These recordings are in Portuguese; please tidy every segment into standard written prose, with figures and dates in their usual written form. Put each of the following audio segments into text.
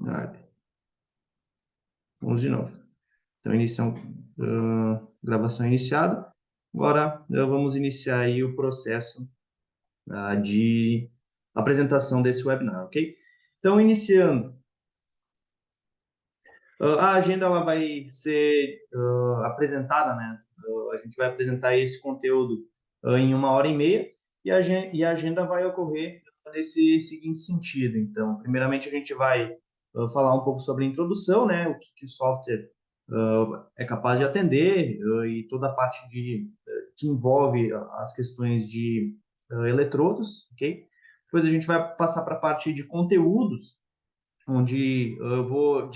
Ah, vamos de novo. Então, gravação iniciada. Agora, vamos iniciar aí o processo de apresentação desse webinar, ok? Então, iniciando, a agenda ela vai ser apresentada, né? A gente vai apresentar esse conteúdo em 1h30 e a agenda vai ocorrer nesse seguinte sentido. Então, primeiramente a gente vai falar um pouco sobre a introdução, né? O que o software é capaz de atender e toda a parte que envolve as questões de eletrodos, ok? Depois a gente vai passar para a parte de conteúdos, onde eu vou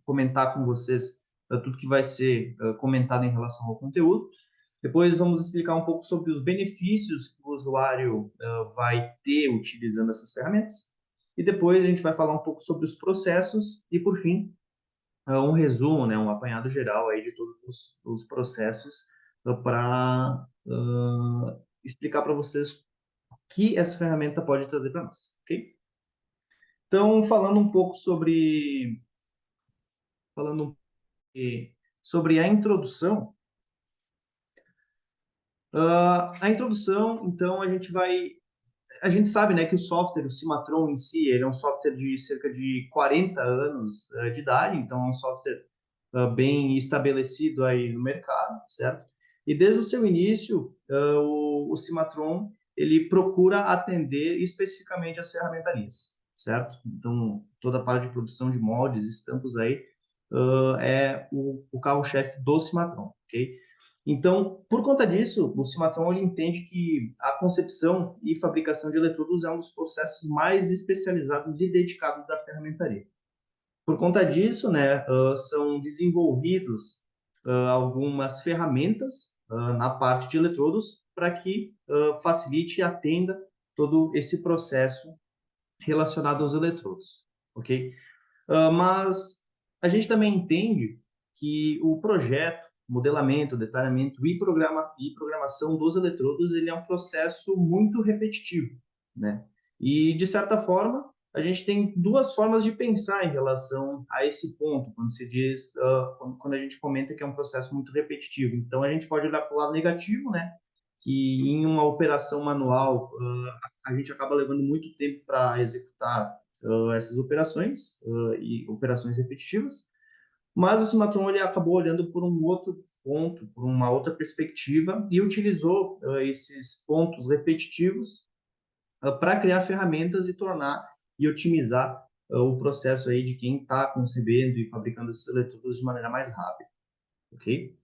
comentar com vocês tudo que vai ser comentado em relação ao conteúdo. Depois vamos explicar um pouco sobre os benefícios que o usuário vai ter utilizando essas ferramentas. E depois a gente vai falar um pouco sobre os processos e, por fim, um resumo, né, um apanhado geral aí de todos os processos para explicar para vocês o que essa ferramenta pode trazer para nós, ok? Então, falando sobre a introdução. A introdução, então, a gente sabe, né, que o software, o Cimatron em si, ele é um software de cerca de 40 anos de idade, então é um software bem estabelecido aí no mercado, certo? E desde o seu início, o Cimatron, ele procura atender especificamente as ferramentarias, certo? Então, toda a parte de produção de moldes, estampas aí, é o carro-chefe do Cimatron, ok? Então, por conta disso, o Cimatron ele entende que a concepção e fabricação de eletrodos é um dos processos mais especializados e dedicados da ferramentaria. Por conta disso, né, são desenvolvidos algumas ferramentas na parte de eletrodos para que facilite e atenda todo esse processo relacionado aos eletrodos, ok? Mas a gente também entende que o projeto, modelamento, detalhamento e programação dos eletrodos, ele é um processo muito repetitivo, né? E, de certa forma, a gente tem duas formas de pensar em relação a esse ponto, quando se diz, quando a gente comenta que é um processo muito repetitivo. Então, a gente pode olhar para o lado negativo, né? Que em uma operação manual, a gente acaba levando muito tempo para executar essas operações e operações repetitivas, mas o Cimatron ele acabou olhando por um outro ponto, por uma outra perspectiva e utilizou esses pontos repetitivos para criar ferramentas e tornar e otimizar o processo aí de quem está concebendo e fabricando esses eletrodos de maneira mais rápida, ok?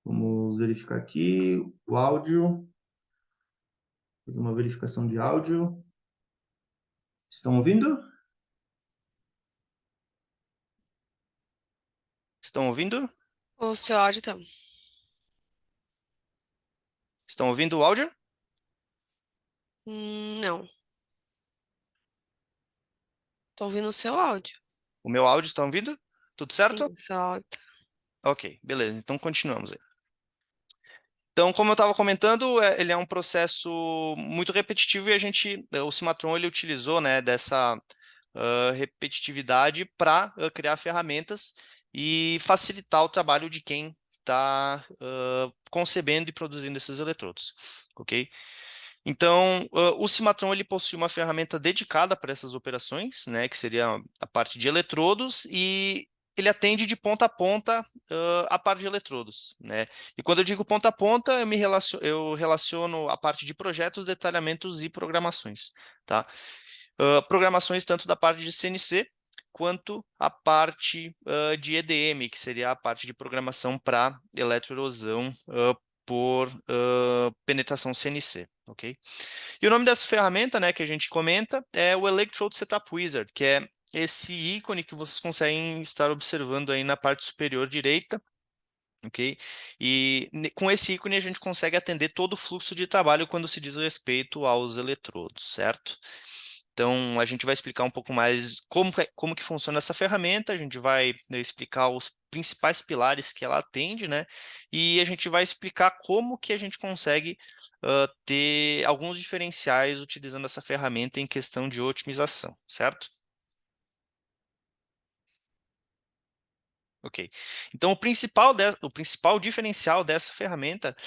Vamos verificar aqui o áudio, fazer uma verificação de áudio. Estão ouvindo? Estão ouvindo? O seu áudio tá. Estão ouvindo o áudio? Não. Tô ouvindo o seu áudio. O meu áudio está ouvindo? Tudo Sim, certo? o seu áudio. Ok, beleza. Então continuamos aí. Então, como eu estava comentando, ele é um processo muito repetitivo e o Cimatron ele utilizou, né, dessa repetitividade para criar ferramentas e facilitar o trabalho de quem está concebendo e produzindo esses eletrodos, ok? Então, o Cimatron ele possui uma ferramenta dedicada para essas operações, né, que seria a parte de eletrodos, e ele atende de ponta a ponta a parte de eletrodos, né? E quando eu digo ponta a ponta, eu relaciono a parte de projetos, detalhamentos e programações, tá? Programações tanto da parte de CNC quanto a parte de EDM, que seria a parte de programação para eletroerosão por penetração CNC, ok? E o nome dessa ferramenta, né, que a gente comenta é o Electrode Setup Wizard, que é esse ícone que vocês conseguem estar observando aí na parte superior direita, ok? E com esse ícone a gente consegue atender todo o fluxo de trabalho quando se diz respeito aos eletrodos, certo? Então, a gente vai explicar um pouco mais como que funciona essa ferramenta, a gente vai, né, explicar os principais pilares que ela atende, né? E a gente vai explicar como que a gente consegue ter alguns diferenciais utilizando essa ferramenta em questão de otimização, certo? Ok. Então, o principal diferencial dessa ferramenta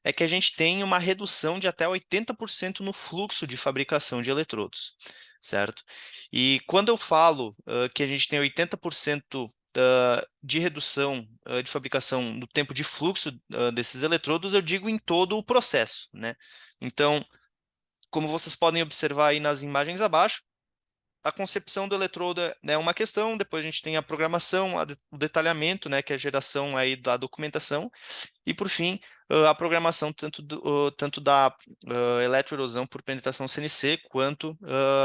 é que a gente tem uma redução de até 80% no fluxo de fabricação de eletrodos, certo? E quando eu falo que a gente tem 80% de redução de fabricação no tempo de fluxo desses eletrodos, eu digo em todo o processo, né? Então, como vocês podem observar aí nas imagens abaixo, a concepção do eletrodo é uma questão, depois a gente tem a programação, o detalhamento, né, que é a geração aí da documentação, e por fim, a programação tanto da eletroerosão por penetração CNC quanto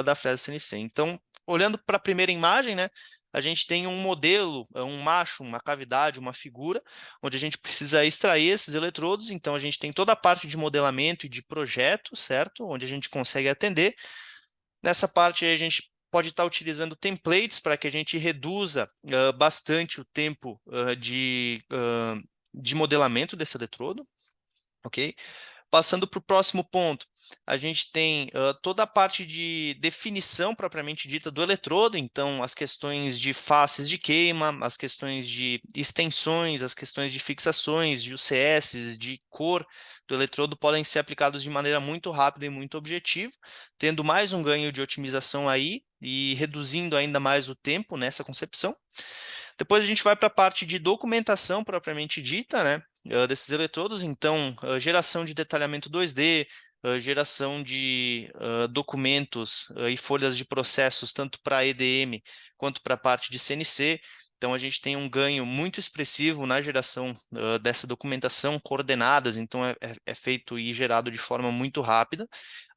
da fresa CNC. Então, olhando para a primeira imagem, né, a gente tem um modelo, um macho, uma cavidade, uma figura, onde a gente precisa extrair esses eletrodos, então a gente tem toda a parte de modelamento e de projeto, certo? Onde a gente consegue atender. Nessa parte aí a gente pode estar utilizando templates para que a gente reduza bastante o tempo de modelamento desse eletrodo, ok? Passando para o próximo ponto, a gente tem toda a parte de definição propriamente dita do eletrodo, então as questões de faces de queima, as questões de extensões, as questões de fixações, de UCS, de cor do eletrodo podem ser aplicados de maneira muito rápida e muito objetiva, tendo mais um ganho de otimização aí e reduzindo ainda mais o tempo nessa concepção. Depois a gente vai para a parte de documentação propriamente dita, né, desses eletrodos, então geração de detalhamento 2D, geração de documentos e folhas de processos, tanto para EDM quanto para a parte de CNC. Então, a gente tem um ganho muito expressivo na geração dessa documentação, coordenadas, então é feito e gerado de forma muito rápida.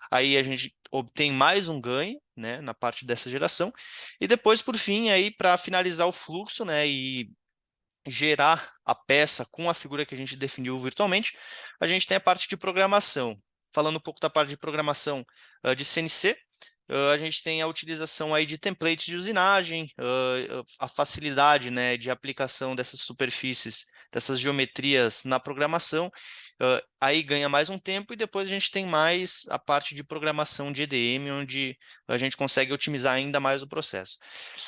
Aí a gente obtém mais um ganho, né, na parte dessa geração. E depois, por fim, aí para finalizar o fluxo, né, e gerar a peça com a figura que a gente definiu virtualmente, a gente tem a parte de programação. Falando um pouco da parte de programação de CNC, a gente tem a utilização aí de templates de usinagem, a facilidade, né, de aplicação dessas superfícies, dessas geometrias na programação. Aí ganha mais um tempo e depois a gente tem mais a parte de programação de EDM, onde a gente consegue otimizar ainda mais o processo.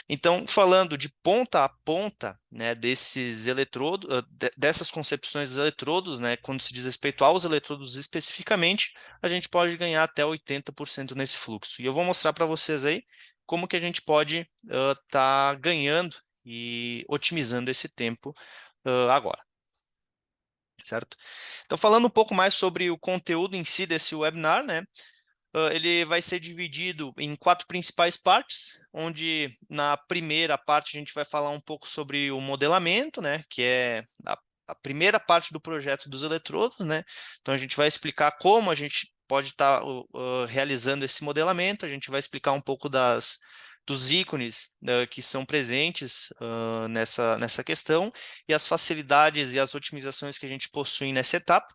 Então, falando de ponta a ponta, né, desses eletrodos, dessas concepções dos eletrodos, né, quando se diz respeito aos eletrodos especificamente, a gente pode ganhar até 80% nesse fluxo. E eu vou mostrar para vocês aí como que a gente pode estar ganhando e otimizando esse tempo agora, certo? Então, falando um pouco mais sobre o conteúdo em si desse webinar, né, ele vai ser dividido em 4 principais partes, onde na primeira parte a gente vai falar um pouco sobre o modelamento, né, que é a primeira parte do projeto dos eletrodos, né? Então a gente vai explicar como a gente pode estar realizando esse modelamento, a gente vai explicar um pouco dos ícones que são presentes nessa questão e as facilidades e as otimizações que a gente possui nessa etapa.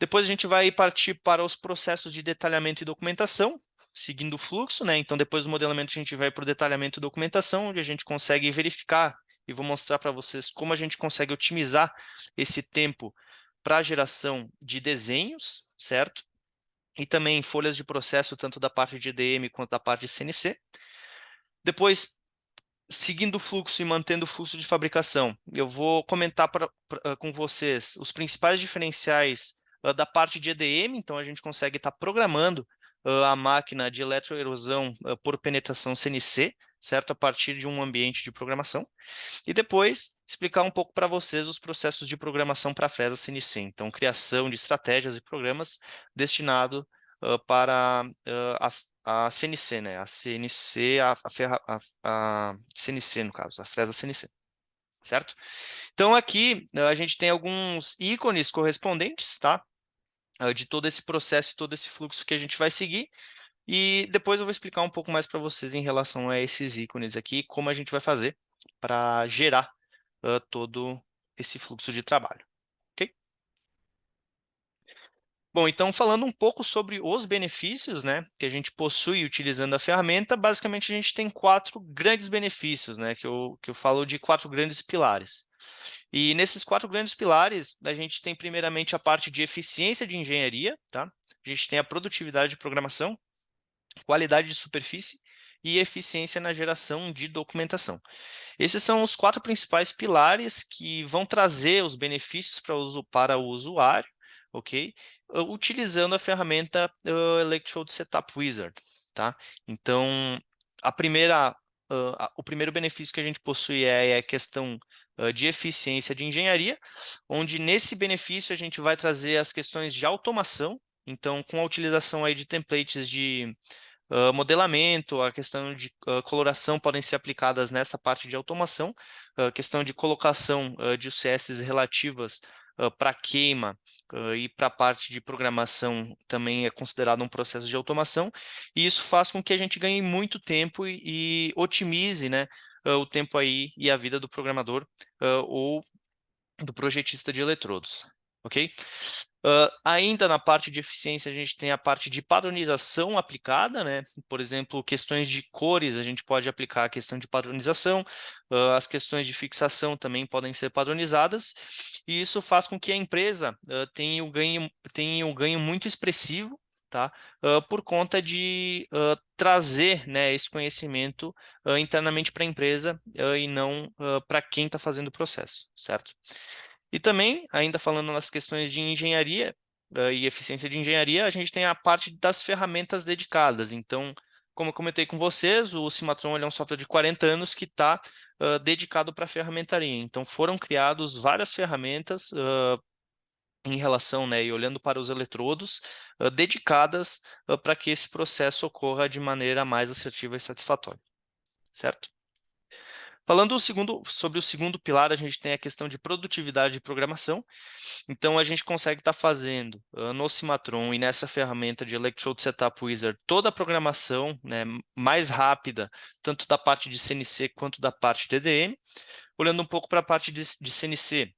Depois a gente vai partir para os processos de detalhamento e documentação, seguindo o fluxo, né? Então, depois do modelamento, a gente vai para o detalhamento e documentação, onde a gente consegue verificar, e vou mostrar para vocês como a gente consegue otimizar esse tempo para a geração de desenhos, certo? E também folhas de processo, tanto da parte de EDM quanto da parte de CNC. Depois, seguindo o fluxo e mantendo o fluxo de fabricação, eu vou comentar com vocês os principais diferenciais da parte de EDM, então a gente consegue estar programando a máquina de eletroerosão por penetração CNC, certo? A partir de um ambiente de programação. E depois explicar um pouco para vocês os processos de programação para a fresa CNC, então criação de estratégias e programas destinado para a CNC, né? A CNC, a CNC, no caso, a fresa CNC, certo? Então, aqui a gente tem alguns ícones correspondentes, tá? De todo esse processo, todo esse fluxo que a gente vai seguir. E depois eu vou explicar um pouco mais para vocês em relação a esses ícones aqui, como a gente vai fazer para gerar todo esse fluxo de trabalho, ok? Bom, então falando um pouco sobre os benefícios, né, que a gente possui utilizando a ferramenta, basicamente a gente tem 4 grandes benefícios, né, que eu falo de 4 grandes pilares. E nesses 4 grandes pilares, a gente tem primeiramente a parte de eficiência de engenharia, tá? A gente tem a produtividade de programação, qualidade de superfície e eficiência na geração de documentação. Esses são os 4 principais pilares que vão trazer os benefícios para o usuário, ok? Utilizando a ferramenta Electrode Setup Wizard, tá? Então, o primeiro benefício que a gente possui é a questão de eficiência de engenharia, onde nesse benefício a gente vai trazer as questões de automação. Então, com a utilização aí de templates de modelamento, a questão de coloração podem ser aplicadas nessa parte de automação, a questão de colocação de UCS relativas para queima e para a parte de programação também é considerado um processo de automação, e isso faz com que a gente ganhe muito tempo e otimize, né, o tempo aí e a vida do programador ou do projetista de eletrodos, ok? Ainda na parte de eficiência, a gente tem a parte de padronização aplicada, né? Por exemplo, questões de cores, a gente pode aplicar a questão de padronização, as questões de fixação também podem ser padronizadas, e isso faz com que a empresa tenha um ganho muito expressivo, tá? Por conta de trazer, né, esse conhecimento internamente para a empresa e não para quem está fazendo o processo, certo? E também, ainda falando nas questões de engenharia e eficiência de engenharia, a gente tem a parte das ferramentas dedicadas. Então, como eu comentei com vocês, o Cimatron ele é um software de 40 anos que está dedicado para ferramentaria. Então, foram criados várias ferramentas em relação, né, e olhando para os eletrodos, dedicadas para que esse processo ocorra de maneira mais assertiva e satisfatória, certo? Falando sobre o segundo pilar, a gente tem a questão de produtividade de programação. Então, a gente consegue estar fazendo no Cimatron e nessa ferramenta de Electrode Setup Wizard toda a programação, né, mais rápida, tanto da parte de CNC quanto da parte de EDM. Olhando um pouco para a parte de CNC,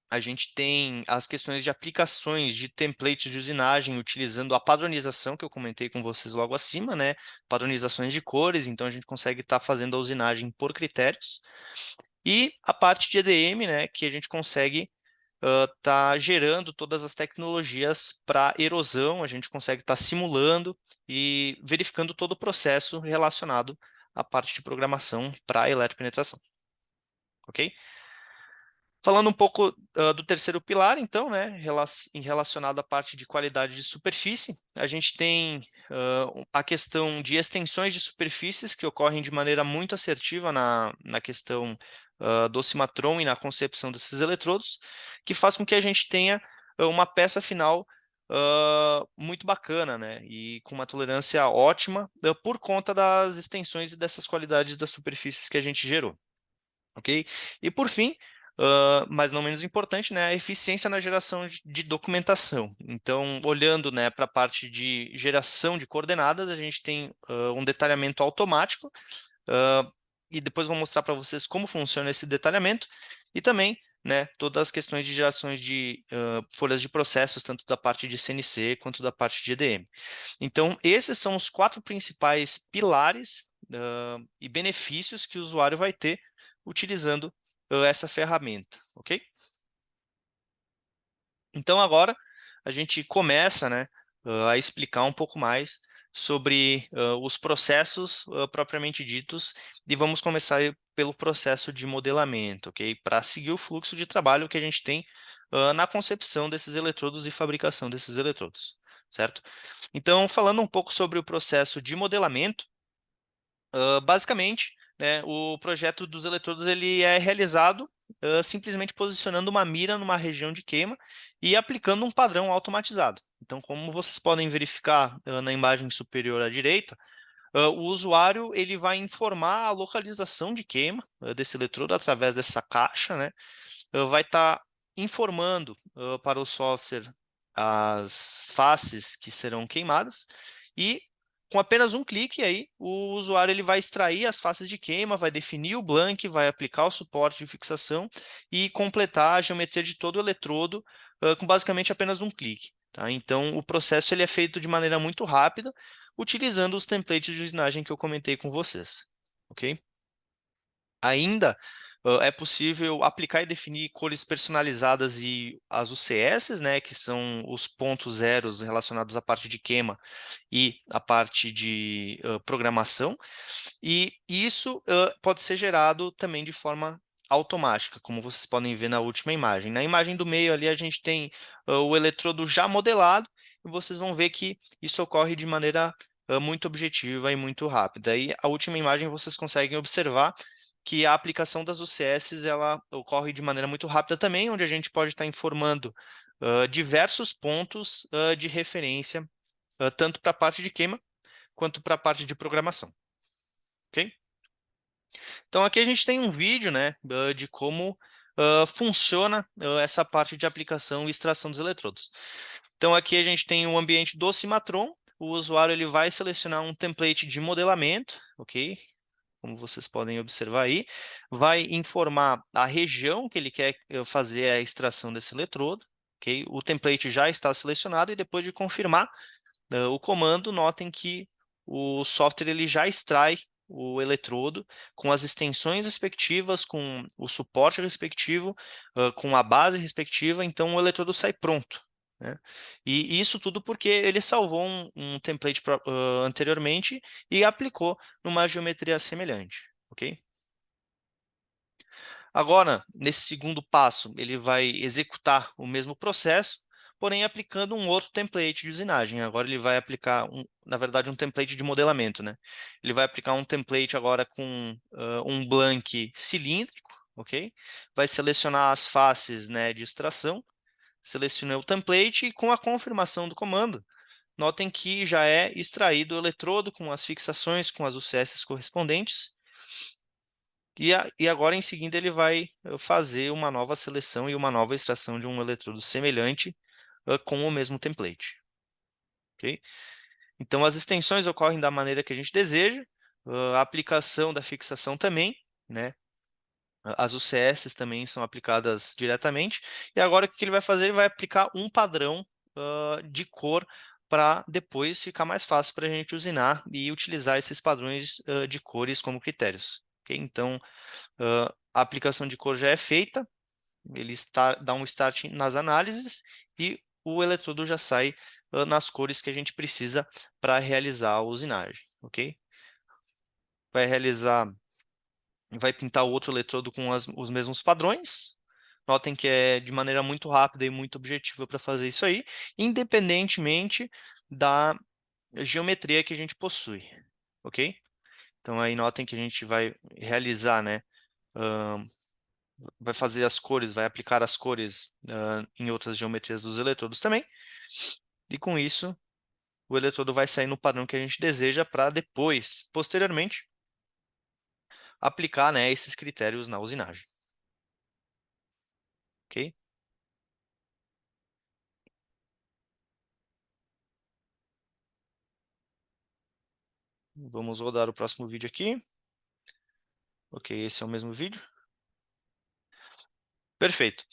a gente tem as questões de aplicações de templates de usinagem utilizando a padronização que eu comentei com vocês logo acima, né? Padronizações de cores, então a gente consegue estar fazendo a usinagem por critérios. E a parte de EDM, né, que a gente consegue tá gerando todas as tecnologias para erosão, a gente consegue estar simulando e verificando todo o processo relacionado à parte de programação para eletropenetração, ok? Falando um pouco do terceiro pilar, então, né, relacionado à parte de qualidade de superfície, a gente tem a questão de extensões de superfícies que ocorrem de maneira muito assertiva na questão do Cimatron e na concepção desses eletrodos, que faz com que a gente tenha uma peça final muito bacana, né, e com uma tolerância ótima por conta das extensões e dessas qualidades das superfícies que a gente gerou, ok? E por fim, mas não menos importante, né, a eficiência na geração de documentação. Então, olhando, né, para a parte de geração de coordenadas, a gente tem um detalhamento automático, e depois vou mostrar para vocês como funciona esse detalhamento, e também, né, todas as questões de gerações de folhas de processos, tanto da parte de CNC quanto da parte de EDM. Então, esses são os 4 principais pilares e benefícios que o usuário vai ter utilizando essa ferramenta, ok? Então agora a gente começa, né, a explicar um pouco mais sobre os processos propriamente ditos e vamos começar aí pelo processo de modelamento, ok? Para seguir o fluxo de trabalho que a gente tem na concepção desses eletrodos e fabricação desses eletrodos, certo? Então, falando um pouco sobre o processo de modelamento, basicamente, né, o projeto dos eletrodos ele é realizado simplesmente posicionando uma mira numa região de queima e aplicando um padrão automatizado. Então, como vocês podem verificar na imagem superior à direita, o usuário ele vai informar a localização de queima desse eletrodo através dessa caixa, né? Vai estar informando para o software as faces que serão queimadas e com apenas um clique aí, o usuário ele vai extrair as faces de queima, vai definir o blank, vai aplicar o suporte de fixação e completar a geometria de todo o eletrodo com basicamente apenas um clique. tá? Então, o processo ele é feito de maneira muito rápida, utilizando os templates de usinagem que eu comentei com vocês, ok? Ainda é possível aplicar e definir cores personalizadas e as UCS, né, que são os pontos zeros relacionados à parte de queima e a parte de programação, e isso pode ser gerado também de forma automática, como vocês podem ver na última imagem. Na imagem do meio ali a gente tem o eletrodo já modelado, e vocês vão ver que isso ocorre de maneira muito objetiva e muito rápida. Aí a última imagem vocês conseguem observar que a aplicação das UCS ela ocorre de maneira muito rápida também, onde a gente pode estar informando diversos pontos de referência, tanto para a parte de queima quanto para a parte de programação. Ok? Então aqui a gente tem um vídeo, né, de como funciona essa parte de aplicação e extração dos eletrodos. Então aqui a gente tem o ambiente do Cimatron, o usuário ele vai selecionar um template de modelamento, ok? Como vocês podem observar aí, vai informar a região que ele quer fazer a extração desse eletrodo, ok? O template já está selecionado e depois de confirmar o comando, notem que o software ele já extrai o eletrodo com as extensões respectivas, com o suporte respectivo, com a base respectiva, então o eletrodo sai pronto, né? E isso tudo porque ele salvou um template anteriormente e aplicou numa geometria semelhante, ok? Agora, nesse segundo passo, ele vai executar o mesmo processo, porém aplicando um outro template de usinagem. Agora ele vai aplicar, na verdade, um template de modelamento, né? Ele vai aplicar um template agora com um blank cilíndrico, ok? Vai selecionar as faces, né, de extração, selecionei o template e com a confirmação do comando, notem que já é extraído o eletrodo com as fixações, com as UCS correspondentes, e agora, em seguida, ele vai fazer uma nova seleção e uma nova extração de um eletrodo semelhante com o mesmo template. Okay? Então, as extensões ocorrem da maneira que a gente deseja, a aplicação da fixação também, né? As UCS também são aplicadas diretamente. E agora, o que ele vai fazer? Ele vai aplicar um padrão de cor para depois ficar mais fácil para a gente usinar e utilizar esses padrões de cores como critérios. Okay? Então, a aplicação de cor já é feita, ele dá um start nas análises e o eletrodo já sai nas cores que a gente precisa para realizar a usinagem, ok? Vai pintar o outro eletrodo com os mesmos padrões. Notem que é de maneira muito rápida e muito objetiva para fazer isso aí, independentemente da geometria que a gente possui, ok? Então aí notem que a gente vai realizar, né, vai fazer as cores, vai aplicar as cores em outras geometrias dos eletrodos também. E com isso, o eletrodo vai sair no padrão que a gente deseja para depois, posteriormente, aplicar, né, esses critérios na usinagem. Ok? Vamos rodar o próximo vídeo aqui. Ok, esse é o mesmo vídeo. Perfeito.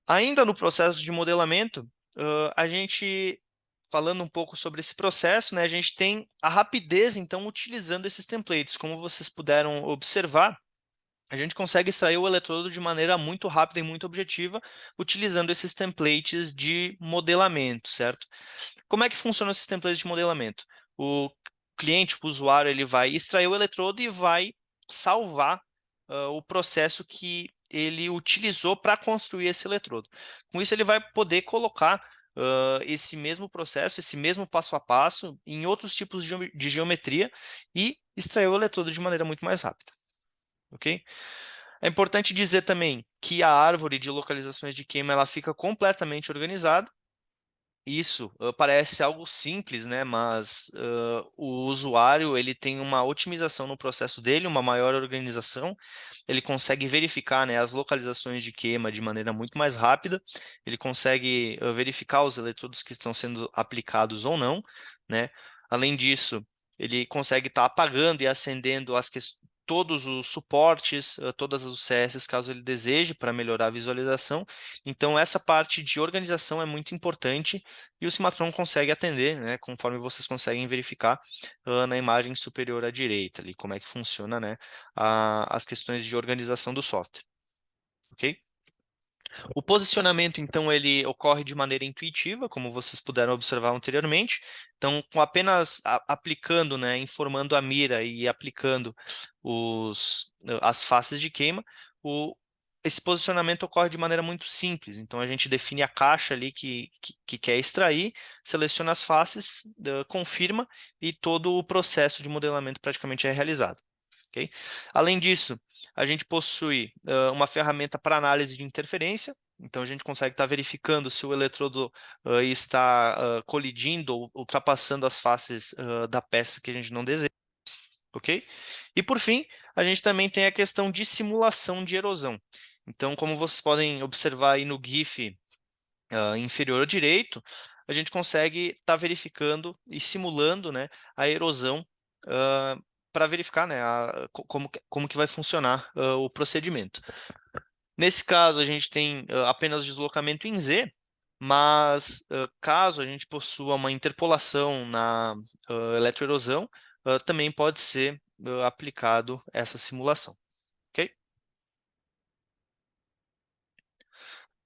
Ainda no processo de modelamento, a gente, falando um pouco sobre esse processo, né, a gente tem a rapidez, então, utilizando esses templates. Como vocês puderam observar, a gente consegue extrair o eletrodo de maneira muito rápida e muito objetiva, utilizando esses templates de modelamento, certo? Como é que funcionam esses templates de modelamento? O cliente, o usuário, ele vai extrair o eletrodo e vai salvar o processo que ele utilizou para construir esse eletrodo. Com isso, ele vai poder colocar esse mesmo processo, esse mesmo passo a passo em outros tipos de geometria e extrair o eletrodo de maneira muito mais rápida. Ok? É importante dizer também que a árvore de localizações de queima ela fica completamente organizada. Isso parece algo simples, né? Mas o usuário ele tem uma otimização no processo dele, uma maior organização. Ele consegue verificar, né, as localizações de queima de maneira muito mais rápida. Ele consegue verificar os eletrodos que estão sendo aplicados ou não, né? Além disso, ele consegue estar apagando e acendendo todos os suportes, todas as UCS, caso ele deseje, para melhorar a visualização. Então, essa parte de organização é muito importante e o Cimatron consegue atender, né, conforme vocês conseguem verificar na imagem superior à direita, ali, como é que funciona, né, as questões de organização do software. Ok? O posicionamento, então, ele ocorre de maneira intuitiva, como vocês puderam observar anteriormente. Então, com apenas aplicando, né, informando a mira e aplicando as faces de queima, esse posicionamento ocorre de maneira muito simples. Então, a gente define a caixa ali que quer extrair, seleciona as faces, confirma e todo o processo de modelamento praticamente é realizado. Okay? Além disso, a gente possui uma ferramenta para análise de interferência, então a gente consegue estar verificando se o eletrodo está colidindo ou ultrapassando as faces da peça que a gente não deseja, ok? E por fim, a gente também tem a questão de simulação de erosão. Então, como vocês podem observar aí no GIF inferior direito, a gente consegue estar verificando e simulando, né, a erosão para verificar, né, como que vai funcionar o procedimento. Nesse caso, a gente tem apenas deslocamento em Z, mas caso a gente possua uma interpolação na eletroerosão, também pode ser aplicado essa simulação. Ok?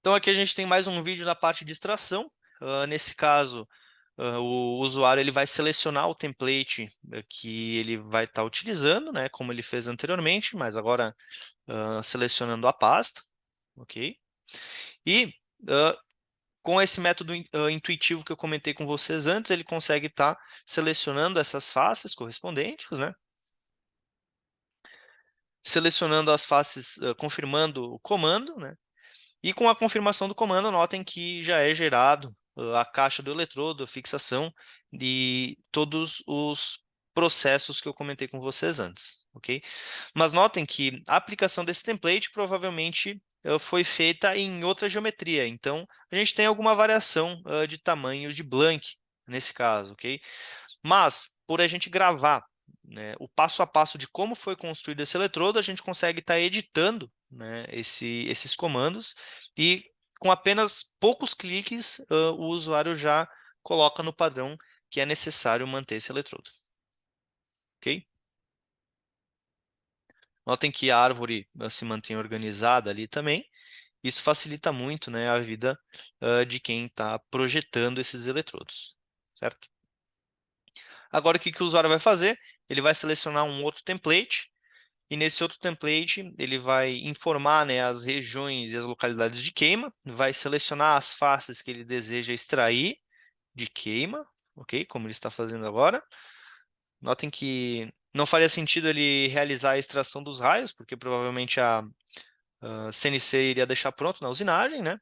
Então aqui a gente tem mais um vídeo na parte de extração. Nesse caso, o usuário ele vai selecionar o template que ele vai estar utilizando, né, como ele fez anteriormente, mas agora selecionando a pasta, ok? E com esse método intuitivo que eu comentei com vocês antes, ele consegue estar selecionando essas faces correspondentes, né? Selecionando as faces, confirmando o comando, né? E com a confirmação do comando, notem que já é gerado a caixa do eletrodo, a fixação de todos os processos que eu comentei com vocês antes, ok? Mas notem que a aplicação desse template provavelmente foi feita em outra geometria, então a gente tem alguma variação de tamanho de blank nesse caso, ok? Mas, por a gente gravar, né, o passo a passo de como foi construído esse eletrodo, a gente consegue estar editando, né, esses comandos e com apenas poucos cliques o usuário já coloca no padrão que é necessário manter esse eletrodo. Ok? Notem que a árvore se mantém organizada ali também. Isso facilita muito, né, a vida de quem está projetando esses eletrodos, certo? Agora, o que o usuário vai fazer? Ele vai selecionar um outro template, e nesse outro template ele vai informar, né, as regiões e as localidades de queima, vai selecionar as faces que ele deseja extrair de queima, ok? Como ele está fazendo agora. Notem que não faria sentido ele realizar a extração dos raios, porque provavelmente a CNC iria deixar pronto na usinagem, né?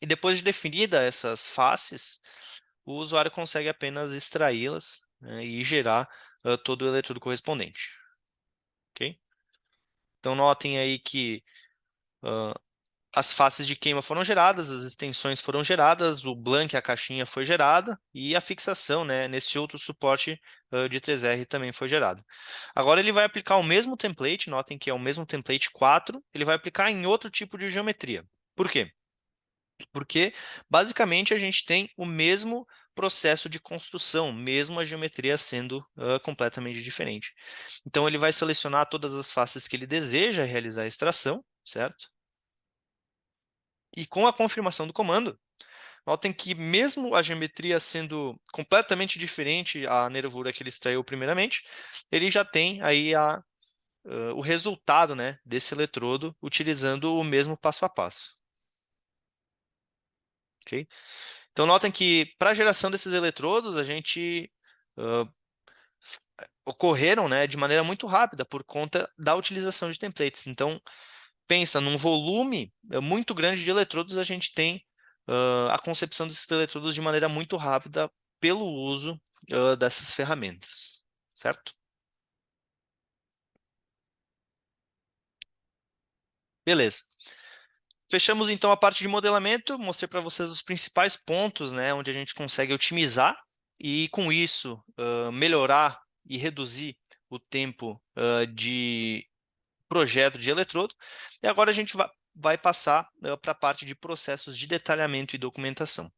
E depois de definida essas faces, o usuário consegue apenas extraí-las, né, e gerar todo o eletrodo correspondente. Ok? Então, notem aí que as faces de queima foram geradas, as extensões foram geradas, o blank, a caixinha foi gerada e a fixação, né, nesse outro suporte de 3R também foi gerada. Agora ele vai aplicar o mesmo template, notem que é o mesmo template 4, ele vai aplicar em outro tipo de geometria. Por quê? Porque basicamente a gente tem o mesmo processo de construção, mesmo a geometria sendo completamente diferente. Então ele vai selecionar todas as faces que ele deseja realizar a extração, certo? E com a confirmação do comando, notem que mesmo a geometria sendo completamente diferente à nervura que ele extraiu primeiramente, ele já tem aí o resultado, né, desse eletrodo utilizando o mesmo passo a passo. Okay? Então notem que para a geração desses eletrodos, a gente ocorreram, né, de maneira muito rápida por conta da utilização de templates. Então, pensa, num volume muito grande de eletrodos, a gente tem a concepção desses eletrodos de maneira muito rápida pelo uso dessas ferramentas, certo? Beleza. Fechamos então a parte de modelamento, mostrei para vocês os principais pontos, né, onde a gente consegue otimizar e, com isso, melhorar e reduzir o tempo de projeto de eletrodo, e agora a gente vai passar para a parte de processos de detalhamento e documentação.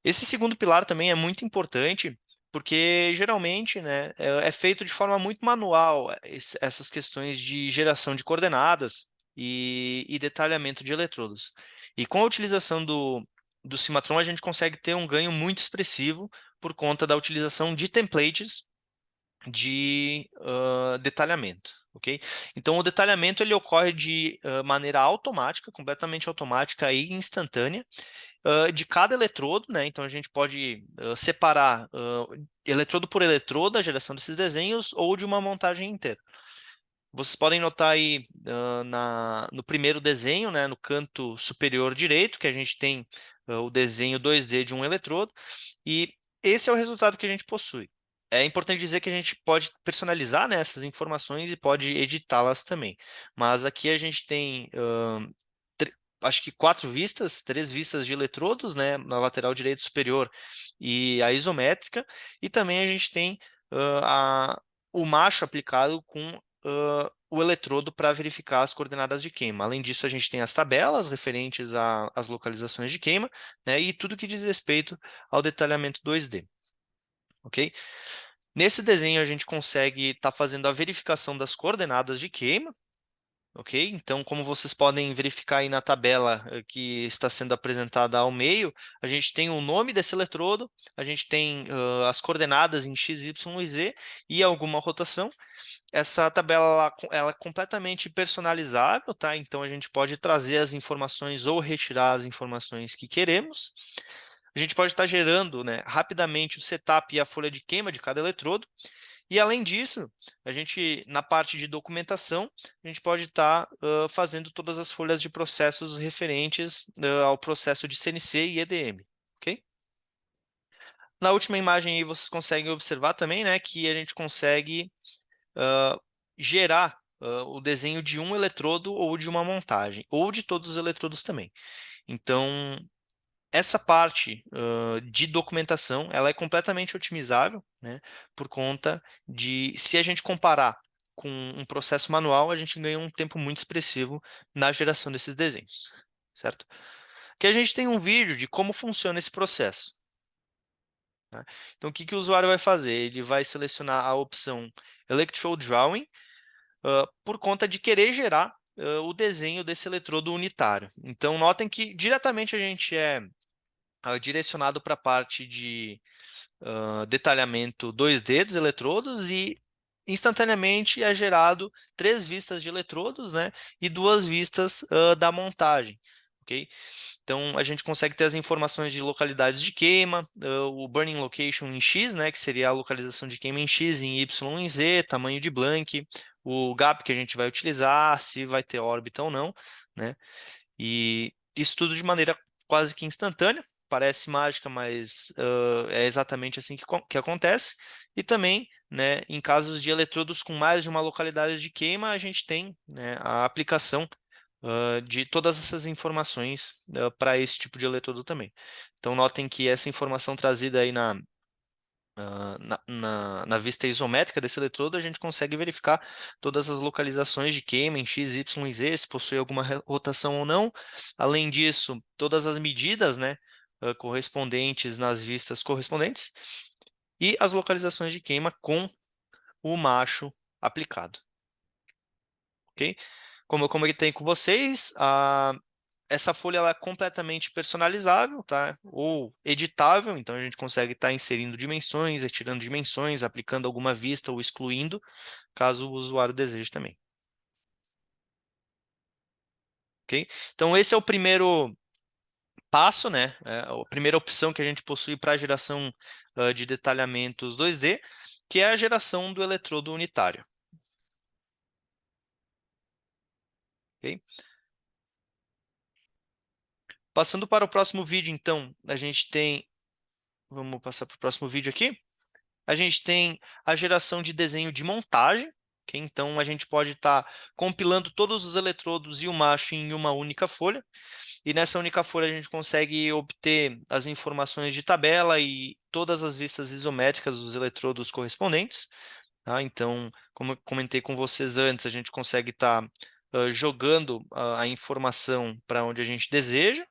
Esse segundo pilar também é muito importante, porque geralmente, né, é feito de forma muito manual essas questões de geração de coordenadas e detalhamento de eletrodos. E com a utilização do Cimatron, a gente consegue ter um ganho muito expressivo por conta da utilização de templates de detalhamento, ok? Então, o detalhamento ele ocorre de maneira automática, completamente automática e instantânea, de cada eletrodo, né? Então, a gente pode separar eletrodo por eletrodo a geração desses desenhos ou de uma montagem inteira. Vocês podem notar aí no primeiro desenho, né, no canto superior direito, que a gente tem o desenho 2D de um eletrodo, e esse é o resultado que a gente possui. É importante dizer que a gente pode personalizar, né, essas informações e pode editá-las também. Mas aqui a gente tem, acho que 3 vistas de eletrodos, né, na lateral direita superior e a isométrica, e também a gente tem o macho aplicado com o eletrodo para verificar as coordenadas de queima. Além disso, a gente tem as tabelas referentes às localizações de queima, né, e tudo que diz respeito ao detalhamento 2D. Ok? Nesse desenho, a gente consegue estar fazendo a verificação das coordenadas de queima, ok? Então, como vocês podem verificar aí na tabela que está sendo apresentada ao meio, a gente tem o nome desse eletrodo, a gente tem as coordenadas em x, y e z e alguma rotação. Essa tabela ela é completamente personalizável, tá? Então, a gente pode trazer as informações ou retirar as informações que queremos. A gente pode estar gerando, né, rapidamente o setup e a folha de queima de cada eletrodo. E, além disso, a gente, na parte de documentação, a gente pode estar fazendo todas as folhas de processos referentes ao processo de CNC e EDM, ok? Na última imagem aí vocês conseguem observar também, né, que a gente consegue gerar o desenho de um eletrodo ou de uma montagem, ou de todos os eletrodos também. Então, essa parte de documentação, ela é completamente otimizável, né, por conta de, se a gente comparar com um processo manual, a gente ganha um tempo muito expressivo na geração desses desenhos, certo? Aqui a gente tem um vídeo de como funciona esse processo, né? Então, o que o usuário vai fazer? Ele vai selecionar a opção Electrode Drawing, por conta de querer gerar o desenho desse eletrodo unitário. Então, notem que diretamente a gente é direcionado para a parte de detalhamento 2D dos eletrodos e instantaneamente é gerado 3 vistas de eletrodos, né, e 2 vistas da montagem. Okay? Então, a gente consegue ter as informações de localidades de queima, o burning location em X, né, que seria a localização de queima em X, em Y e em Z, tamanho de blank, o gap que a gente vai utilizar, se vai ter órbita ou não, né? E isso tudo de maneira quase que instantânea, parece mágica, mas é exatamente assim que acontece. E também, né, em casos de eletrodos com mais de uma localidade de queima, a gente tem, né, a aplicação de todas essas informações para esse tipo de eletrodo também. Então, notem que essa informação trazida aí na vista isométrica desse eletrodo, a gente consegue verificar todas as localizações de queima em X, Y e Z, se possui alguma rotação ou não. Além disso, todas as medidas, né, correspondentes nas vistas correspondentes e as localizações de queima com o macho aplicado. Ok? Como eu comentei com vocês, essa folha ela é completamente personalizável, tá? Ou editável, então a gente consegue estar inserindo dimensões, retirando dimensões, aplicando alguma vista ou excluindo, caso o usuário deseje também. Ok? Então esse é o primeiro passo, né? É a primeira opção que a gente possui para a geração de detalhamentos 2D, que é a geração do eletrodo unitário. Ok? Passando para o próximo vídeo, então, a gente tem... Vamos passar para o próximo vídeo aqui. A gente tem a geração de desenho de montagem, okay? Então a gente pode estar compilando todos os eletrodos e o macho em uma única folha, e nessa única folha a gente consegue obter as informações de tabela e todas as vistas isométricas dos eletrodos correspondentes. tá? Então, como eu comentei com vocês antes, a gente consegue estar jogando a informação para onde a gente deseja,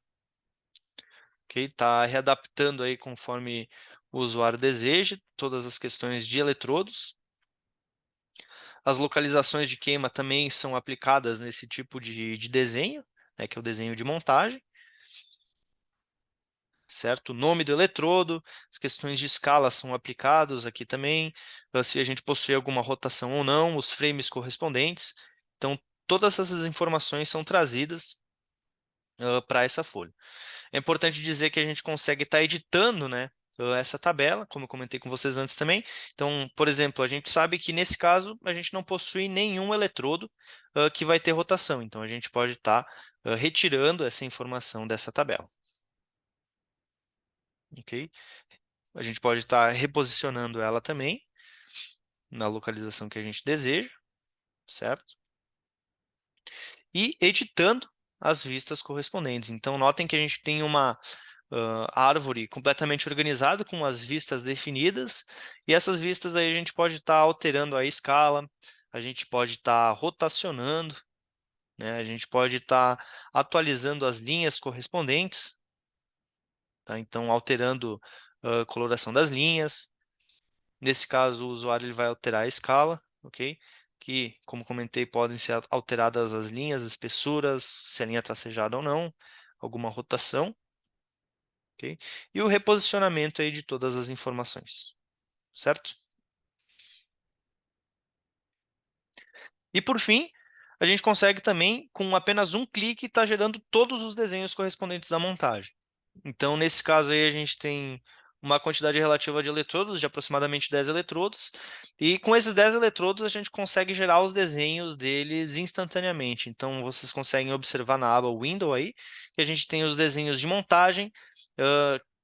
ok? Tá readaptando aí conforme o usuário deseja, todas as questões de eletrodos. As localizações de queima também são aplicadas nesse tipo de desenho, né, que é o desenho de montagem, certo? O nome do eletrodo, as questões de escala são aplicados aqui também, se a gente possui alguma rotação ou não, os frames correspondentes. Então, todas essas informações são trazidas para essa folha. É importante dizer que a gente consegue estar editando, né, essa tabela, como eu comentei com vocês antes também. Então, por exemplo, a gente sabe que nesse caso a gente não possui nenhum eletrodo que vai ter rotação. Então, a gente pode estar retirando essa informação dessa tabela. Ok? A gente pode estar reposicionando ela também na localização que a gente deseja, certo? E editando as vistas correspondentes. Então, notem que a gente tem uma árvore completamente organizada, com as vistas definidas, e essas vistas aí a gente pode estar alterando a escala, a gente pode estar rotacionando, né? A gente pode estar atualizando as linhas correspondentes, tá? Então, alterando a coloração das linhas. Nesse caso, o usuário ele vai alterar a escala, ok? Que, como comentei, podem ser alteradas as linhas, as espessuras, se a linha está tracejada ou não, alguma rotação. Okay? E o reposicionamento aí de todas as informações, certo? E por fim, a gente consegue também, com apenas um clique, estar gerando todos os desenhos correspondentes da montagem. Então, nesse caso aí, a gente tem uma quantidade relativa de eletrodos, de aproximadamente 10 eletrodos, e com esses 10 eletrodos a gente consegue gerar os desenhos deles instantaneamente. Então, vocês conseguem observar na aba Window aí, que a gente tem os desenhos de montagem,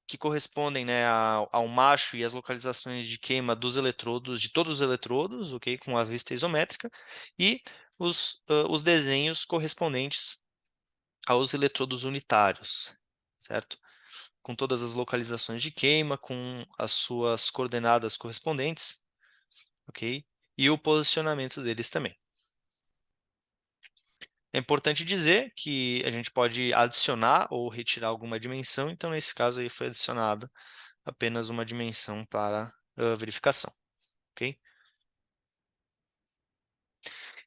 que correspondem, né, ao macho e as localizações de queima dos eletrodos, de todos os eletrodos, ok, com a vista isométrica, e os desenhos correspondentes aos eletrodos unitários, certo? Com todas as localizações de queima, com as suas coordenadas correspondentes, ok? E o posicionamento deles também. É importante dizer que a gente pode adicionar ou retirar alguma dimensão, então nesse caso aí foi adicionada apenas uma dimensão para verificação, ok?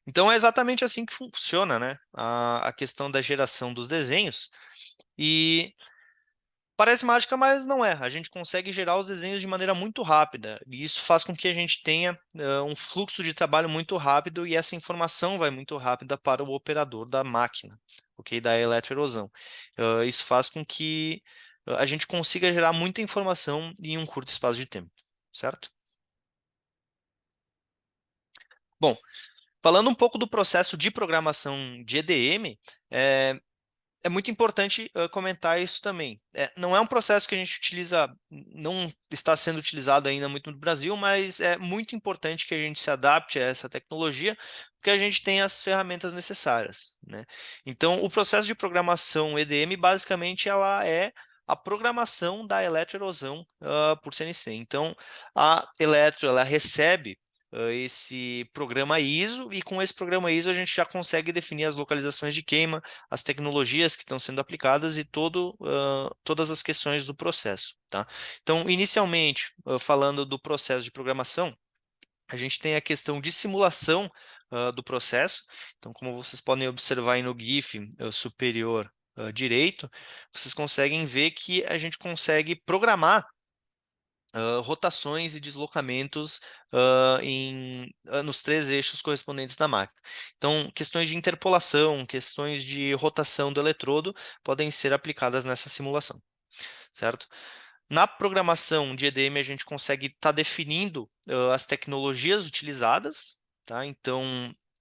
Então é exatamente assim que funciona, né? A questão da geração dos desenhos. E parece mágica, mas não é. A gente consegue gerar os desenhos de maneira muito rápida, e isso faz com que a gente tenha um fluxo de trabalho muito rápido, e essa informação vai muito rápida para o operador da máquina, ok? Da eletroerosão. Isso faz com que a gente consiga gerar muita informação em um curto espaço de tempo, certo? Bom, falando um pouco do processo de programação de EDM, é muito importante comentar isso também. Não é um processo que a gente utiliza, não está sendo utilizado ainda muito no Brasil, mas é muito importante que a gente se adapte a essa tecnologia, porque a gente tem as ferramentas necessárias, né? Então, o processo de programação EDM, basicamente, ela é a programação da eletroerosão por CNC. Então, a Eletro, ela recebe esse programa ISO, e com esse programa ISO a gente já consegue definir as localizações de queima, as tecnologias que estão sendo aplicadas e todas as questões do processo, tá? Então, inicialmente, falando do processo de programação, a gente tem a questão de simulação do processo. Então, como vocês podem observar aí no GIF superior direito, vocês conseguem ver que a gente consegue programar rotações e deslocamentos nos três eixos correspondentes da máquina. Então, questões de interpolação, questões de rotação do eletrodo podem ser aplicadas nessa simulação, certo? Na programação de EDM, a gente consegue estar definindo as tecnologias utilizadas, tá? Então,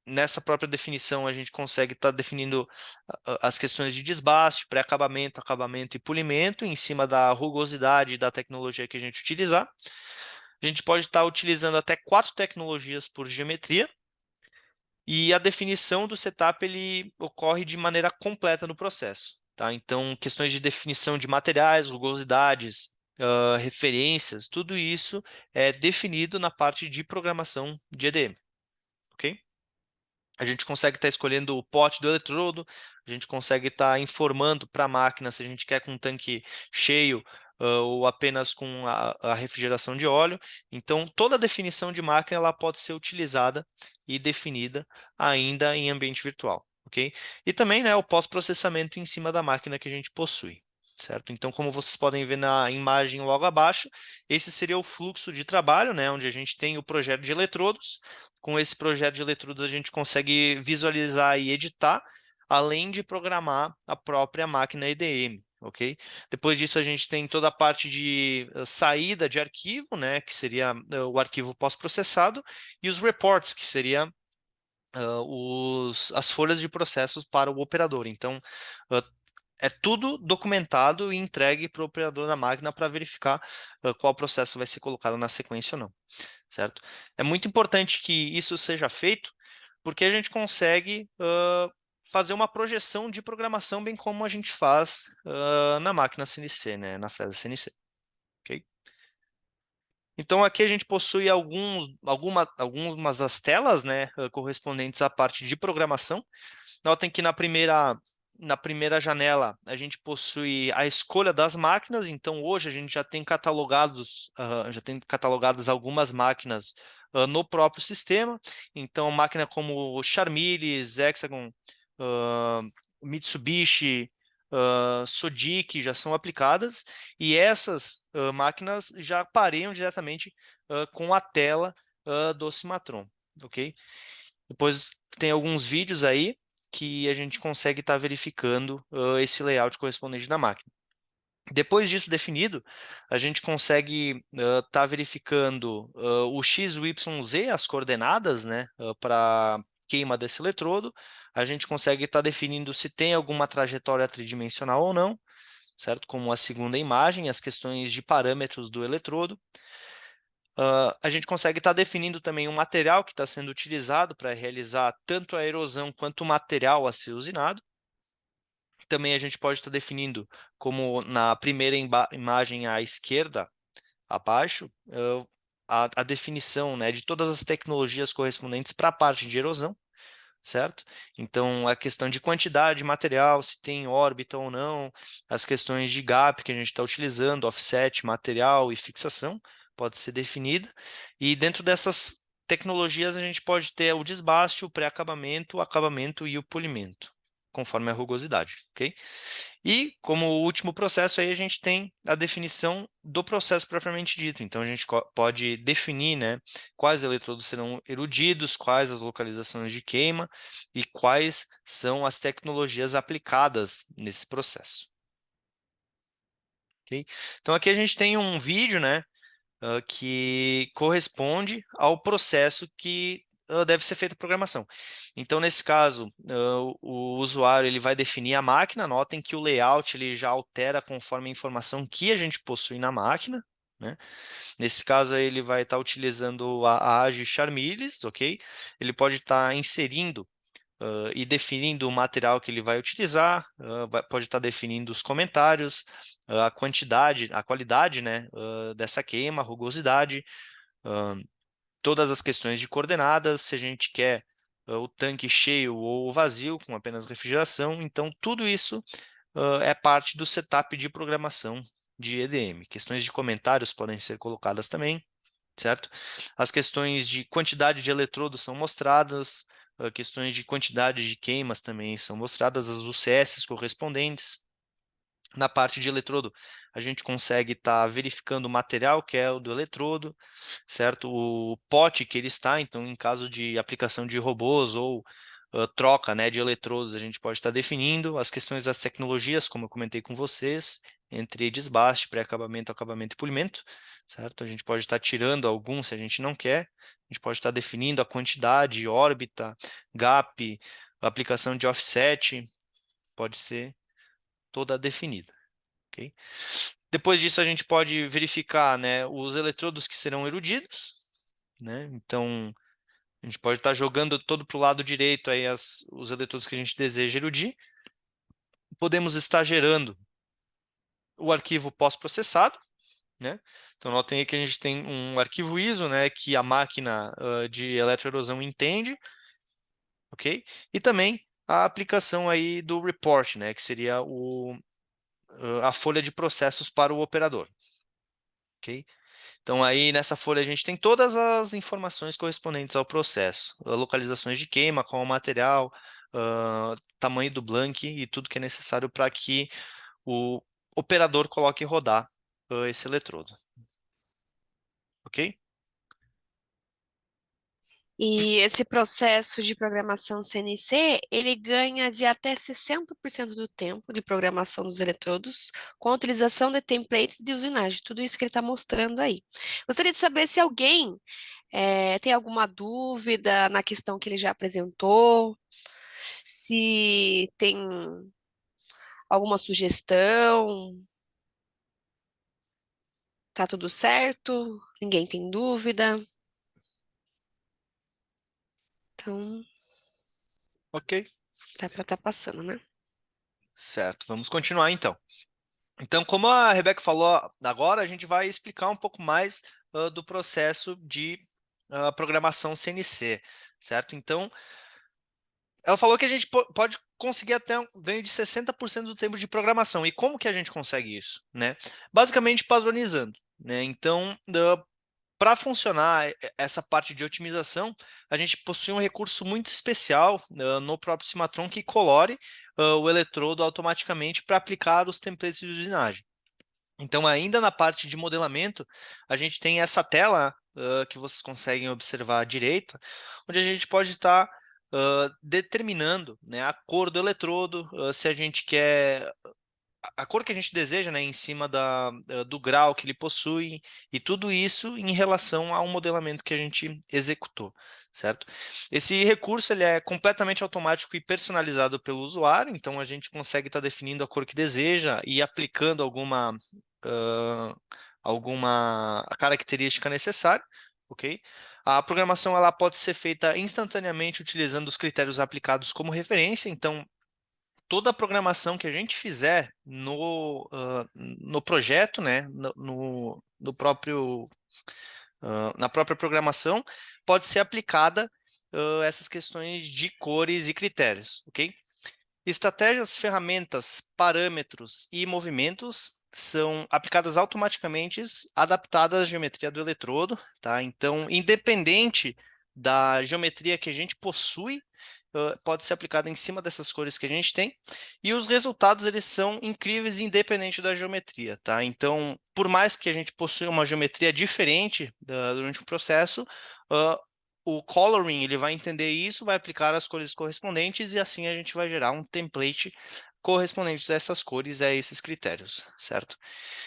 nessa própria definição, a gente consegue estar definindo as questões de desbaste, pré-acabamento, acabamento e polimento, em cima da rugosidade da tecnologia que a gente utilizar. A gente pode estar utilizando até 4 tecnologias por geometria, e a definição do setup ele ocorre de maneira completa no processo, tá? Então, questões de definição de materiais, rugosidades, referências, tudo isso é definido na parte de programação de EDM, ok? A gente consegue estar escolhendo o pote do eletrodo, a gente consegue estar informando para a máquina se a gente quer com um tanque cheio ou apenas com a refrigeração de óleo. Então, toda a definição de máquina ela pode ser utilizada e definida ainda em ambiente virtual, ok? E também, né, o pós-processamento em cima da máquina que a gente possui. Certo? Então, como vocês podem ver na imagem logo abaixo, esse seria o fluxo de trabalho, né, onde a gente tem o projeto de eletrodos. Com esse projeto de eletrodos, a gente consegue visualizar e editar, além de programar a própria máquina EDM, ok? Depois disso, a gente tem toda a parte de saída de arquivo, né, que seria o arquivo pós-processado, e os reports, que seria as folhas de processos para o operador. Então, é tudo documentado e entregue para o operador da máquina para verificar qual processo vai ser colocado na sequência ou não, certo? É muito importante que isso seja feito, porque a gente consegue fazer uma projeção de programação, bem como a gente faz na máquina CNC, né, na fresa CNC, ok? Então, aqui a gente possui algumas das telas, né, correspondentes à parte de programação. Notem que na primeira janela a gente possui a escolha das máquinas, então hoje a gente já tem catalogadas algumas máquinas no próprio sistema. Então, máquina como Charmilis, Hexagon, ah, Mitsubishi, Sodic já são aplicadas, e essas máquinas já pareiam diretamente com a tela do Cimatron, ok? Depois tem alguns vídeos aí que a gente consegue estar verificando esse layout correspondente da máquina. Depois disso definido, a gente consegue estar verificando o X, o Y, Z, as coordenadas, né, para queima desse eletrodo. A gente consegue estar definindo se tem alguma trajetória tridimensional ou não, certo? Como a segunda imagem, as questões de parâmetros do eletrodo. A gente consegue estar definindo também o material que está sendo utilizado para realizar tanto a erosão quanto o material a ser usinado. Também a gente pode estar definindo, como na primeira imagem à esquerda, abaixo, a definição, né, de todas as tecnologias correspondentes para a parte de erosão, certo? Então, a questão de quantidade de material, se tem órbita ou não, as questões de gap que a gente está utilizando, offset, material e fixação, pode ser definida. E dentro dessas tecnologias, a gente pode ter o desbaste, o pré-acabamento, o acabamento e o polimento, conforme a rugosidade, ok? E, como último processo, aí a gente tem a definição do processo propriamente dito. Então, a gente pode definir, né, quais eletrodos serão erudidos, quais as localizações de queima e quais são as tecnologias aplicadas nesse processo. Okay? Então, aqui a gente tem um vídeo, né, que corresponde ao processo que deve ser feita a programação. Então, nesse caso, o usuário ele vai definir a máquina. Notem que o layout ele já altera conforme a informação que a gente possui na máquina, né? Nesse caso, ele vai estar utilizando a AGE Charmilis, ok? Ele pode estar inserindo e definindo o material que ele vai utilizar, pode estar definindo os comentários, a quantidade, a qualidade, né, dessa queima, a rugosidade, todas as questões de coordenadas, se a gente quer o tanque cheio ou vazio, com apenas refrigeração. Então, tudo isso é parte do setup de programação de EDM. Questões de comentários podem ser colocadas também, certo? As questões de quantidade de eletrodos são mostradas, questões de quantidade de queimas também são mostradas, as UCS correspondentes. Na parte de eletrodo, a gente consegue estar verificando o material que é o do eletrodo, certo? O pote que ele está, então, em caso de aplicação de robôs ou troca, né, de eletrodos, a gente pode estar definindo as questões das tecnologias, como eu comentei com vocês, entre desbaste, pré-acabamento, acabamento e polimento, certo? A gente pode estar tirando alguns se a gente não quer, a gente pode estar definindo a quantidade, órbita, gap, aplicação de offset, pode ser toda definida, ok? Depois disso, a gente pode verificar, né, os eletrodos que serão erudidos, né? Então, a gente pode estar jogando todo para o lado direito aí os eletrodos que a gente deseja erudir. Podemos estar gerando o arquivo pós-processado, né? Então, notem aí que a gente tem um arquivo ISO, né, que a máquina de eletroerosão entende, ok? E também a aplicação aí do report, né, que seria a folha de processos para o operador, ok? Então, aí nessa folha a gente tem todas as informações correspondentes ao processo, localizações de queima, qual é o material, tamanho do blank e tudo que é necessário para que o operador coloque e rodar esse eletrodo, ok? E esse processo de programação CNC, ele ganha de até 60% do tempo de programação dos eletrodos com a utilização de templates de usinagem, tudo isso que ele está mostrando aí. Gostaria de saber se alguém tem alguma dúvida na questão que ele já apresentou, se tem alguma sugestão, tá tudo certo, ninguém tem dúvida. Então, Ok, dá para estar passando, né? certo. Vamos continuar então. Então, como a Rebeca falou agora, a gente vai explicar um pouco mais do processo de programação CNC, certo? Então, ela falou que a gente pode conseguir até um ganho de 60% do tempo de programação. E como que a gente consegue isso, né? Basicamente padronizando, né? Então, para funcionar essa parte de otimização, a gente possui um recurso muito especial no próprio Cimatron que colore o eletrodo automaticamente para aplicar os templates de usinagem. Então, ainda na parte de modelamento, a gente tem essa tela que vocês conseguem observar à direita, onde a gente pode estar determinando, né, a cor do eletrodo, se a gente quer a cor que a gente deseja, né, em cima do grau que ele possui, e tudo isso em relação ao modelamento que a gente executou, certo? Esse recurso ele é completamente automático e personalizado pelo usuário, então a gente consegue estar definindo a cor que deseja e aplicando ah, alguma característica necessária, ok? A programação ela pode ser feita instantaneamente utilizando os critérios aplicados como referência, então toda a programação que a gente fizer no projeto, né, no próprio, na própria programação, pode ser aplicada essas questões de cores e critérios, ok? Estratégias, ferramentas, parâmetros e movimentos são aplicadas automaticamente, adaptadas à geometria do eletrodo, tá? Então, independente da geometria que a gente possui, pode ser aplicada em cima dessas cores que a gente tem, e os resultados eles são incríveis independente da geometria, tá? Então, por mais que a gente possua uma geometria diferente durante o processo, o coloring ele vai entender isso, vai aplicar as cores correspondentes e assim a gente vai gerar um template correspondente a essas cores, a esses critérios, certo?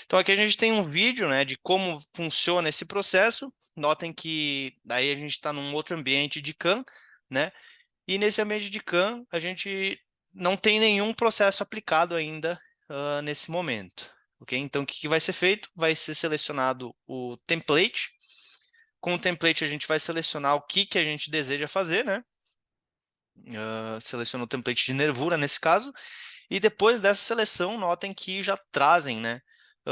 Então aqui a gente tem um vídeo, né, de como funciona esse processo. Notem que daí a gente está num outro ambiente de CAM, né? E nesse ambiente de CAM a gente não tem nenhum processo aplicado ainda nesse momento, ok? Então o que vai ser feito? Vai ser selecionado o template. Com o template a gente vai selecionar o que a gente deseja fazer, né? Seleciona o template de nervura nesse caso, e depois dessa seleção, notem que já trazem, né,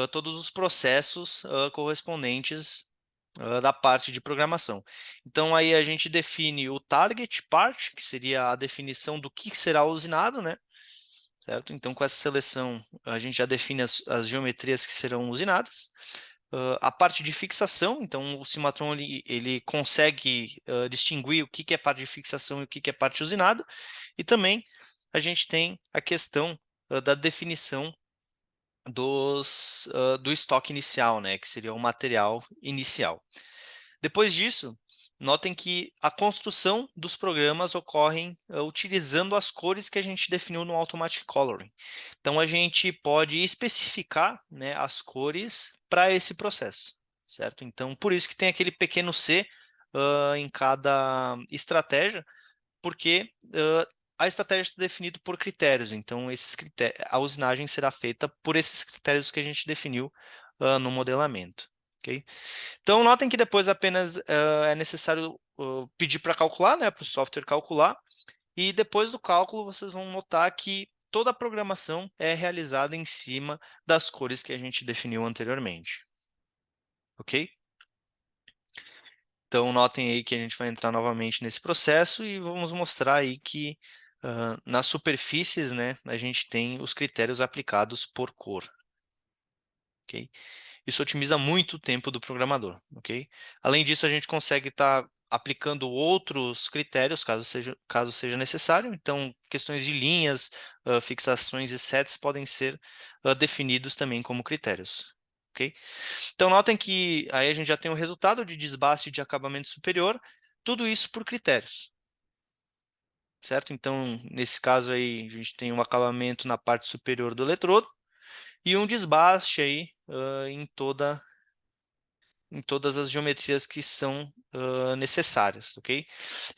todos os processos correspondentes da parte de programação. Então aí a gente define o target part, que seria a definição do que será usinado, né? Certo? Então com essa seleção a gente já define as geometrias que serão usinadas. A parte de fixação, então o Cimatron ele consegue distinguir o que é parte de fixação e o que é parte usinada, e também a gente tem a questão da definição do estoque inicial, né, que seria o material inicial. Depois disso, notem que a construção dos programas ocorrem utilizando as cores que a gente definiu no Automatic Coloring. Então, a gente pode especificar, né, as cores para esse processo, certo? Então, por isso que tem aquele pequeno C em cada estratégia, porque a estratégia está definida por critérios. Então, a usinagem será feita por esses critérios que a gente definiu no modelamento. Ok? Então, notem que depois apenas é necessário pedir para calcular, né, para o software calcular, e depois do cálculo vocês vão notar que toda a programação é realizada em cima das cores que a gente definiu anteriormente. ok? Então, notem aí que a gente vai entrar novamente nesse processo e vamos mostrar aí que nas superfícies, né, a gente tem os critérios aplicados por cor, ok? Isso otimiza muito o tempo do programador, ok? Além disso, a gente consegue estar aplicando outros critérios, caso seja necessário. Então, questões de linhas, fixações e sets podem ser definidos também como critérios, ok? Então, notem que aí a gente já tem o resultado de desbaste de acabamento superior, tudo isso por critérios, certo? Então, nesse caso aí, a gente tem um acabamento na parte superior do eletrodo e um desbaste aí em todas as geometrias que são necessárias, ok?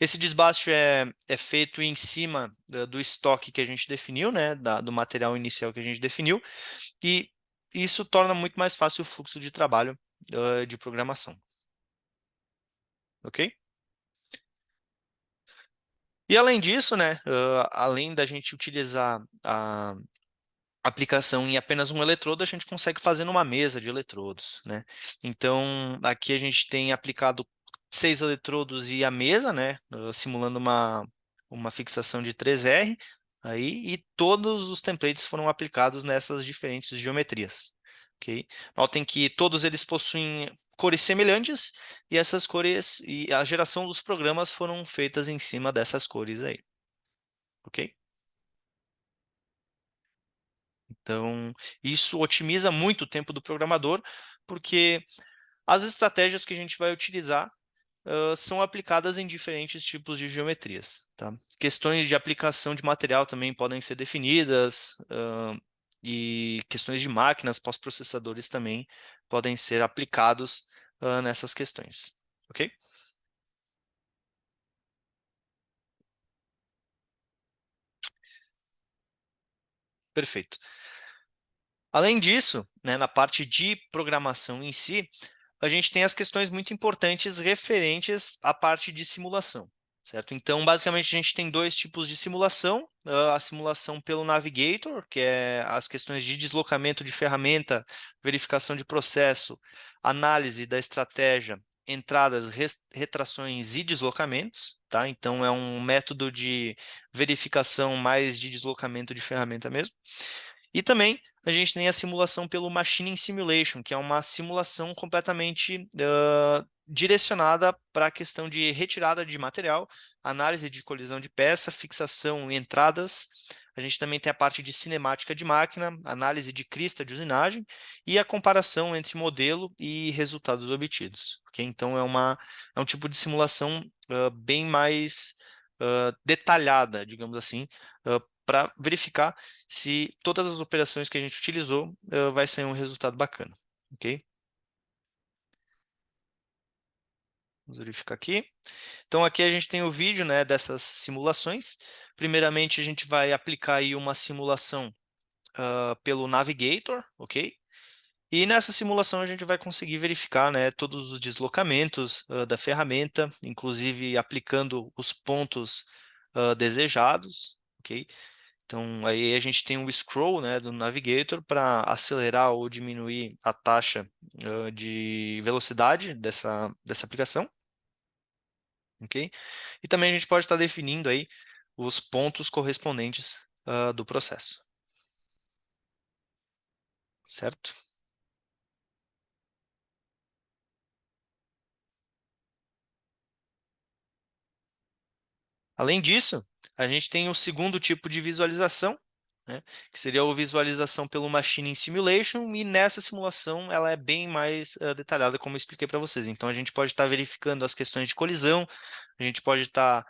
Esse desbaste é feito em cima do estoque que a gente definiu, né, do material inicial que a gente definiu, e isso torna muito mais fácil o fluxo de trabalho de programação, ok? E além disso, né, além da gente utilizar a aplicação em apenas um eletrodo, a gente consegue fazer numa mesa de eletrodos, né? Então, aqui a gente tem aplicado 6 eletrodos e a mesa, né, simulando uma fixação de 3R, aí, e todos os templates foram aplicados nessas diferentes geometrias, ok? Notem que todos eles possuem cores semelhantes, e essas cores, e a geração dos programas foram feitas em cima dessas cores aí, ok? Então, isso otimiza muito o tempo do programador, porque as estratégias que a gente vai utilizar são aplicadas em diferentes tipos de geometrias, tá? Questões de aplicação de material também podem ser definidas, e questões de máquinas, pós-processadores também podem ser aplicados nessas questões, ok? Perfeito. Além disso, né, na parte de programação em si, a gente tem as questões muito importantes referentes à parte de simulação, certo? Então, basicamente, a gente tem dois tipos de simulação. A simulação pelo Navigator, que é as questões de deslocamento de ferramenta, verificação de processo, análise da estratégia, entradas, retrações e deslocamentos, tá? Então, é um método de verificação mais de deslocamento de ferramenta mesmo. E também a gente tem a simulação pelo Machine Simulation, que é uma simulação completamente direcionada para a questão de retirada de material, análise de colisão de peça, fixação e entradas. A gente também tem a parte de cinemática de máquina, análise de crista de usinagem e a comparação entre modelo e resultados obtidos, ok? Então, é um tipo de simulação bem mais detalhada, digamos assim, para verificar se todas as operações que a gente utilizou vai sair um resultado bacana, ok? Vamos verificar aqui. Então, aqui a gente tem o vídeo, né, dessas simulações. Primeiramente, a gente vai aplicar aí uma simulação pelo Navigator, ok? E nessa simulação a gente vai conseguir verificar, né, todos os deslocamentos da ferramenta, inclusive aplicando os pontos desejados, ok? Então, aí a gente tem um scroll, né, do Navigator para acelerar ou diminuir a taxa de velocidade dessa aplicação, ok? E também a gente pode estar definindo aí os pontos correspondentes do processo, certo? Além disso, a gente tem o segundo tipo de visualização, né, que seria a visualização pelo Machine Simulation, e nessa simulação ela é bem mais detalhada, como eu expliquei para vocês. Então, a gente pode estar verificando as questões de colisão, a gente pode estar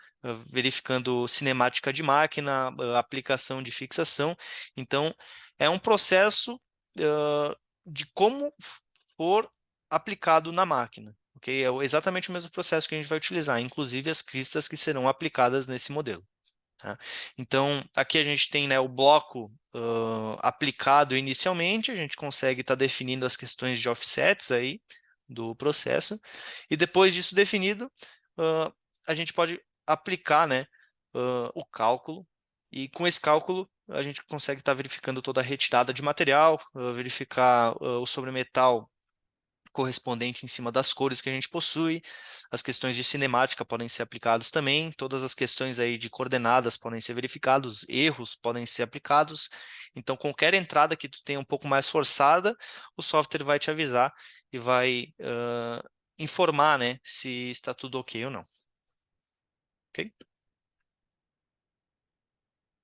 verificando cinemática de máquina, aplicação de fixação. Então, é um processo de como for aplicado na máquina. Okay? É exatamente o mesmo processo que a gente vai utilizar, inclusive as cristas que serão aplicadas nesse modelo. Tá? Então, aqui a gente tem, né, o bloco aplicado inicialmente, a gente consegue estar definindo as questões de offsets aí do processo, e depois disso definido, a gente pode aplicar, né, o cálculo, e com esse cálculo a gente consegue estar verificando toda a retirada de material, verificar o sobremetal correspondente em cima das cores que a gente possui, as questões de cinemática podem ser aplicados também, todas as questões aí de coordenadas podem ser verificados, erros podem ser aplicados, então qualquer entrada que tu tenha um pouco mais forçada, o software vai te avisar e vai informar, né, se está tudo ok ou não. Ok?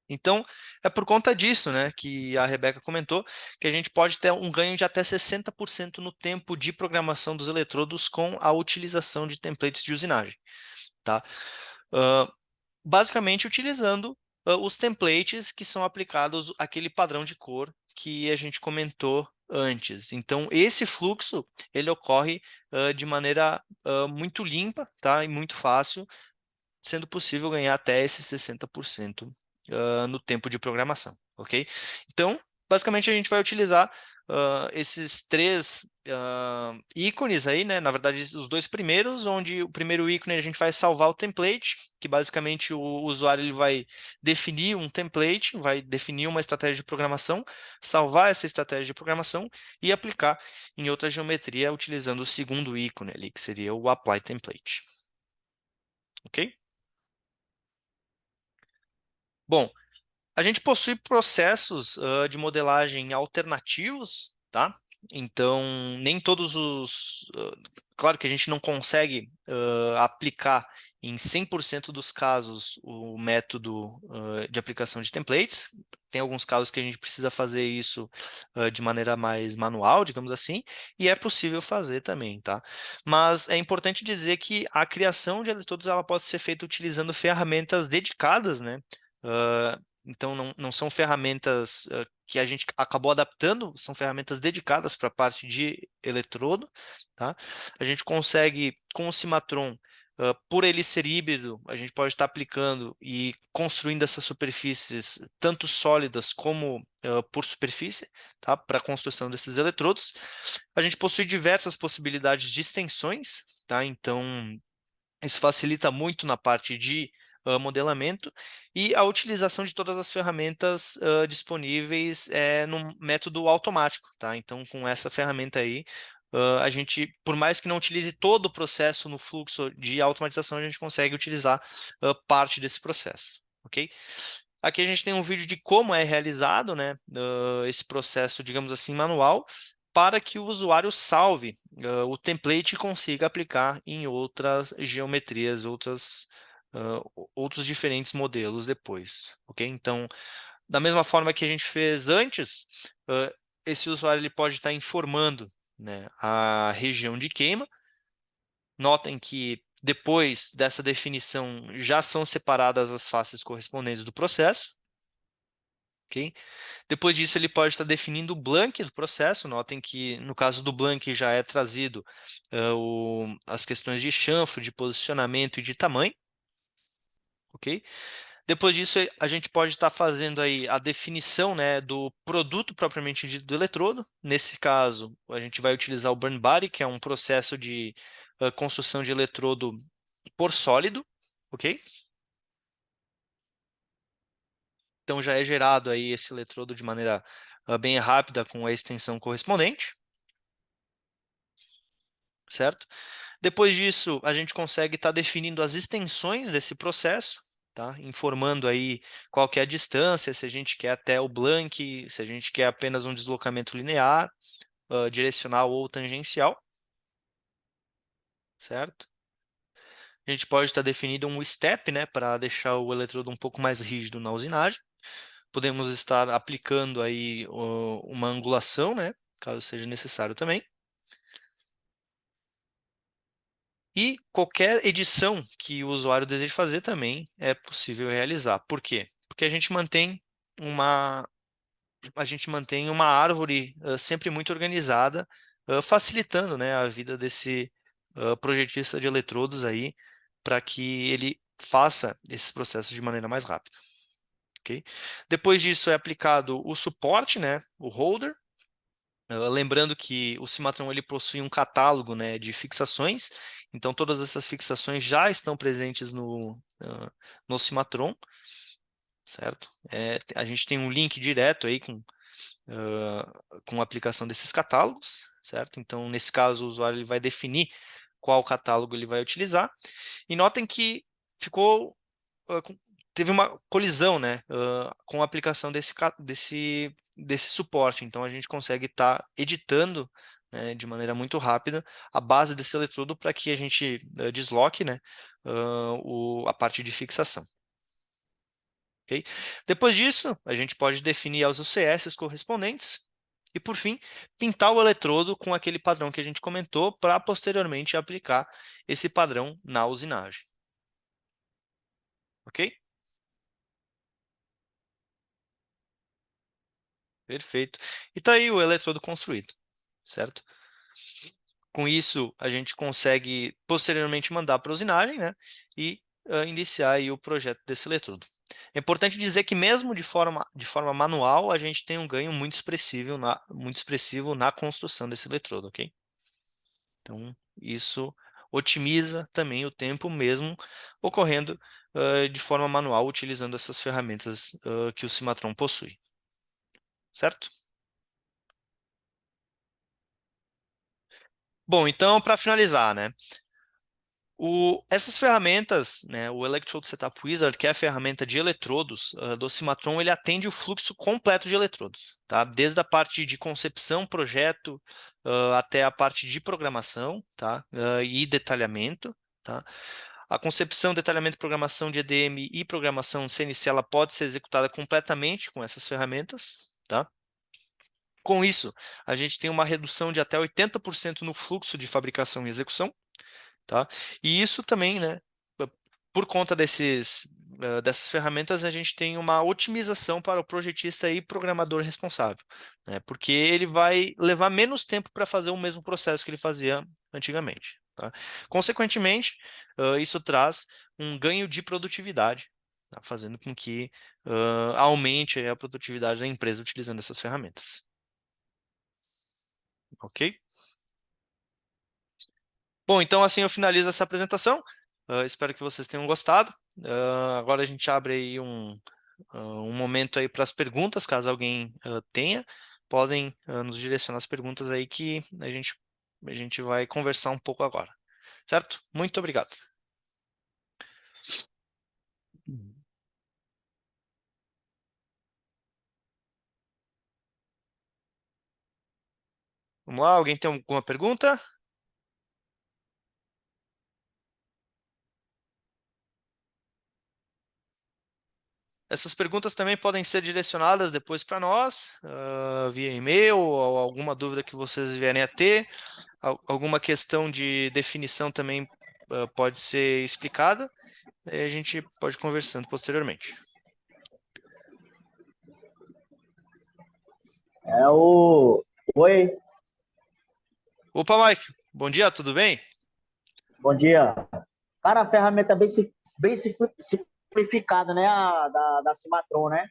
Então, é por conta disso, né, que a Rebeca comentou, que a gente pode ter um ganho de até 60% no tempo de programação dos eletrodos com a utilização de templates de usinagem, tá? Basicamente utilizando os templates que são aplicados àquele padrão de cor que a gente comentou antes. Então, esse fluxo, ele ocorre de maneira muito limpa, tá? E muito fácil, sendo possível ganhar até esses 60% no tempo de programação, ok? Então, basicamente a gente vai utilizar esses três ícones aí, né? Na verdade, os dois primeiros, onde o primeiro ícone a gente vai salvar o template, que basicamente o usuário ele vai definir um template, vai definir uma estratégia de programação, salvar essa estratégia de programação e aplicar em outra geometria utilizando o segundo ícone ali, que seria o apply template. Ok? Bom, a gente possui processos de modelagem alternativos, tá? Então, nem todos os... claro que a gente não consegue aplicar em 100% dos casos o método de aplicação de templates. Tem alguns casos que a gente precisa fazer isso de maneira mais manual, digamos assim, e é possível fazer também, tá? Mas é importante dizer que a criação de eletrodos ela pode ser feita utilizando ferramentas dedicadas, né? Então, não são ferramentas que a gente acabou adaptando, são ferramentas dedicadas para a parte de eletrodo, tá? A gente consegue, com o Cimatron, por ele ser híbrido, a gente pode estar aplicando e construindo essas superfícies, tanto sólidas como por superfície, tá? Para a construção desses eletrodos. A gente possui diversas possibilidades de extensões, tá? Então, isso facilita muito na parte de modelamento e a utilização de todas as ferramentas disponíveis no método automático, tá? Então, com essa ferramenta aí, a gente, por mais que não utilize todo o processo no fluxo de automatização, a gente consegue utilizar parte desse processo, ok? Aqui a gente tem um vídeo de como é realizado, né, esse processo, digamos assim, manual, para que o usuário salve o template e consiga aplicar em outras geometrias, outros diferentes modelos depois, ok? Então, da mesma forma que a gente fez antes, esse usuário ele pode estar informando, né, a região de queima. Notem que depois dessa definição já são separadas as faces correspondentes do processo, ok? Depois disso, ele pode estar definindo o blank do processo. Notem que, no caso do blank, já é trazido as questões de chanfro, de posicionamento e de tamanho. Ok? Depois disso, a gente pode estar fazendo aí a definição, né, do produto propriamente dito do eletrodo. Nesse caso, a gente vai utilizar o burn body, que é um processo de construção de eletrodo por sólido. Ok? Então já é gerado aí esse eletrodo de maneira bem rápida com a extensão correspondente, certo? Depois disso, a gente consegue estar definindo as extensões desse processo, tá? Informando aí qual que é a distância, se a gente quer até o blank, se a gente quer apenas um deslocamento linear, direcional ou tangencial, certo? A gente pode estar definindo um step, né, para deixar o eletrodo um pouco mais rígido na usinagem. Podemos estar aplicando aí uma angulação, né, caso seja necessário também. E qualquer edição que o usuário deseje fazer também é possível realizar. Por quê? Porque uma, a gente mantém uma árvore sempre muito organizada, facilitando, né, a vida desse projetista de eletrodos aí, para que ele faça esses processos de maneira mais rápida. Okay? Depois disso é aplicado o suporte, né, o holder. Lembrando que o Cimatron ele possui um catálogo, né, de fixações, então todas essas fixações já estão presentes no Cimatron, certo? A gente tem um link direto aí com a aplicação desses catálogos, certo? Então, nesse caso, o usuário ele vai definir qual catálogo ele vai utilizar. E notem que ficou, teve uma colisão, né, com a aplicação desse suporte. Então, a gente consegue estar editando, né, de maneira muito rápida a base desse eletrodo para que a gente desloque, né, a parte de fixação. Okay? Depois disso, a gente pode definir os UCS correspondentes e, por fim, pintar o eletrodo com aquele padrão que a gente comentou para posteriormente aplicar esse padrão na usinagem. Ok? Perfeito. E está aí o eletrodo construído, certo? Com isso, a gente consegue posteriormente mandar para a usinagem, né, e iniciar aí o projeto desse eletrodo. É importante dizer que mesmo de forma manual, a gente tem um ganho muito expressivo na construção desse eletrodo, ok? Então, isso otimiza também o tempo mesmo ocorrendo de forma manual, utilizando essas ferramentas que o Cimatron possui. Certo? Bom, então, para finalizar, né? Essas ferramentas, né, o Electrode Setup Wizard, que é a ferramenta de eletrodos do Cimatron, ele atende o fluxo completo de eletrodos, tá? Desde a parte de concepção, projeto, até a parte de programação, tá? E detalhamento, tá? A concepção, detalhamento e programação de EDM e programação CNC, ela pode ser executada completamente com essas ferramentas, tá? Com isso, a gente tem uma redução de até 80% no fluxo de fabricação e execução, tá? E isso também, né, por conta dessas ferramentas, a gente tem uma otimização para o projetista e programador responsável, né? Porque ele vai levar menos tempo para fazer o mesmo processo que ele fazia antigamente, tá? Consequentemente, isso traz um ganho de produtividade, tá? Fazendo com que aumente a produtividade da empresa utilizando essas ferramentas. Ok? Bom, então assim eu finalizo essa apresentação. Espero que vocês tenham gostado. Agora a gente abre aí um momento aí para as perguntas, caso alguém tenha. Podem nos direcionar as perguntas aí que a gente vai conversar um pouco agora. Certo? Muito obrigado. Vamos lá, alguém tem alguma pergunta? Essas perguntas também podem ser direcionadas depois para nós, via e-mail, ou alguma dúvida que vocês vierem a ter. Alguma questão de definição também pode ser explicada, e a gente pode ir conversando posteriormente. Oi, Opa, Mike, bom dia, tudo bem? bom dia. Cara, a ferramenta é bem simplificada, né? Da Cimatron, né?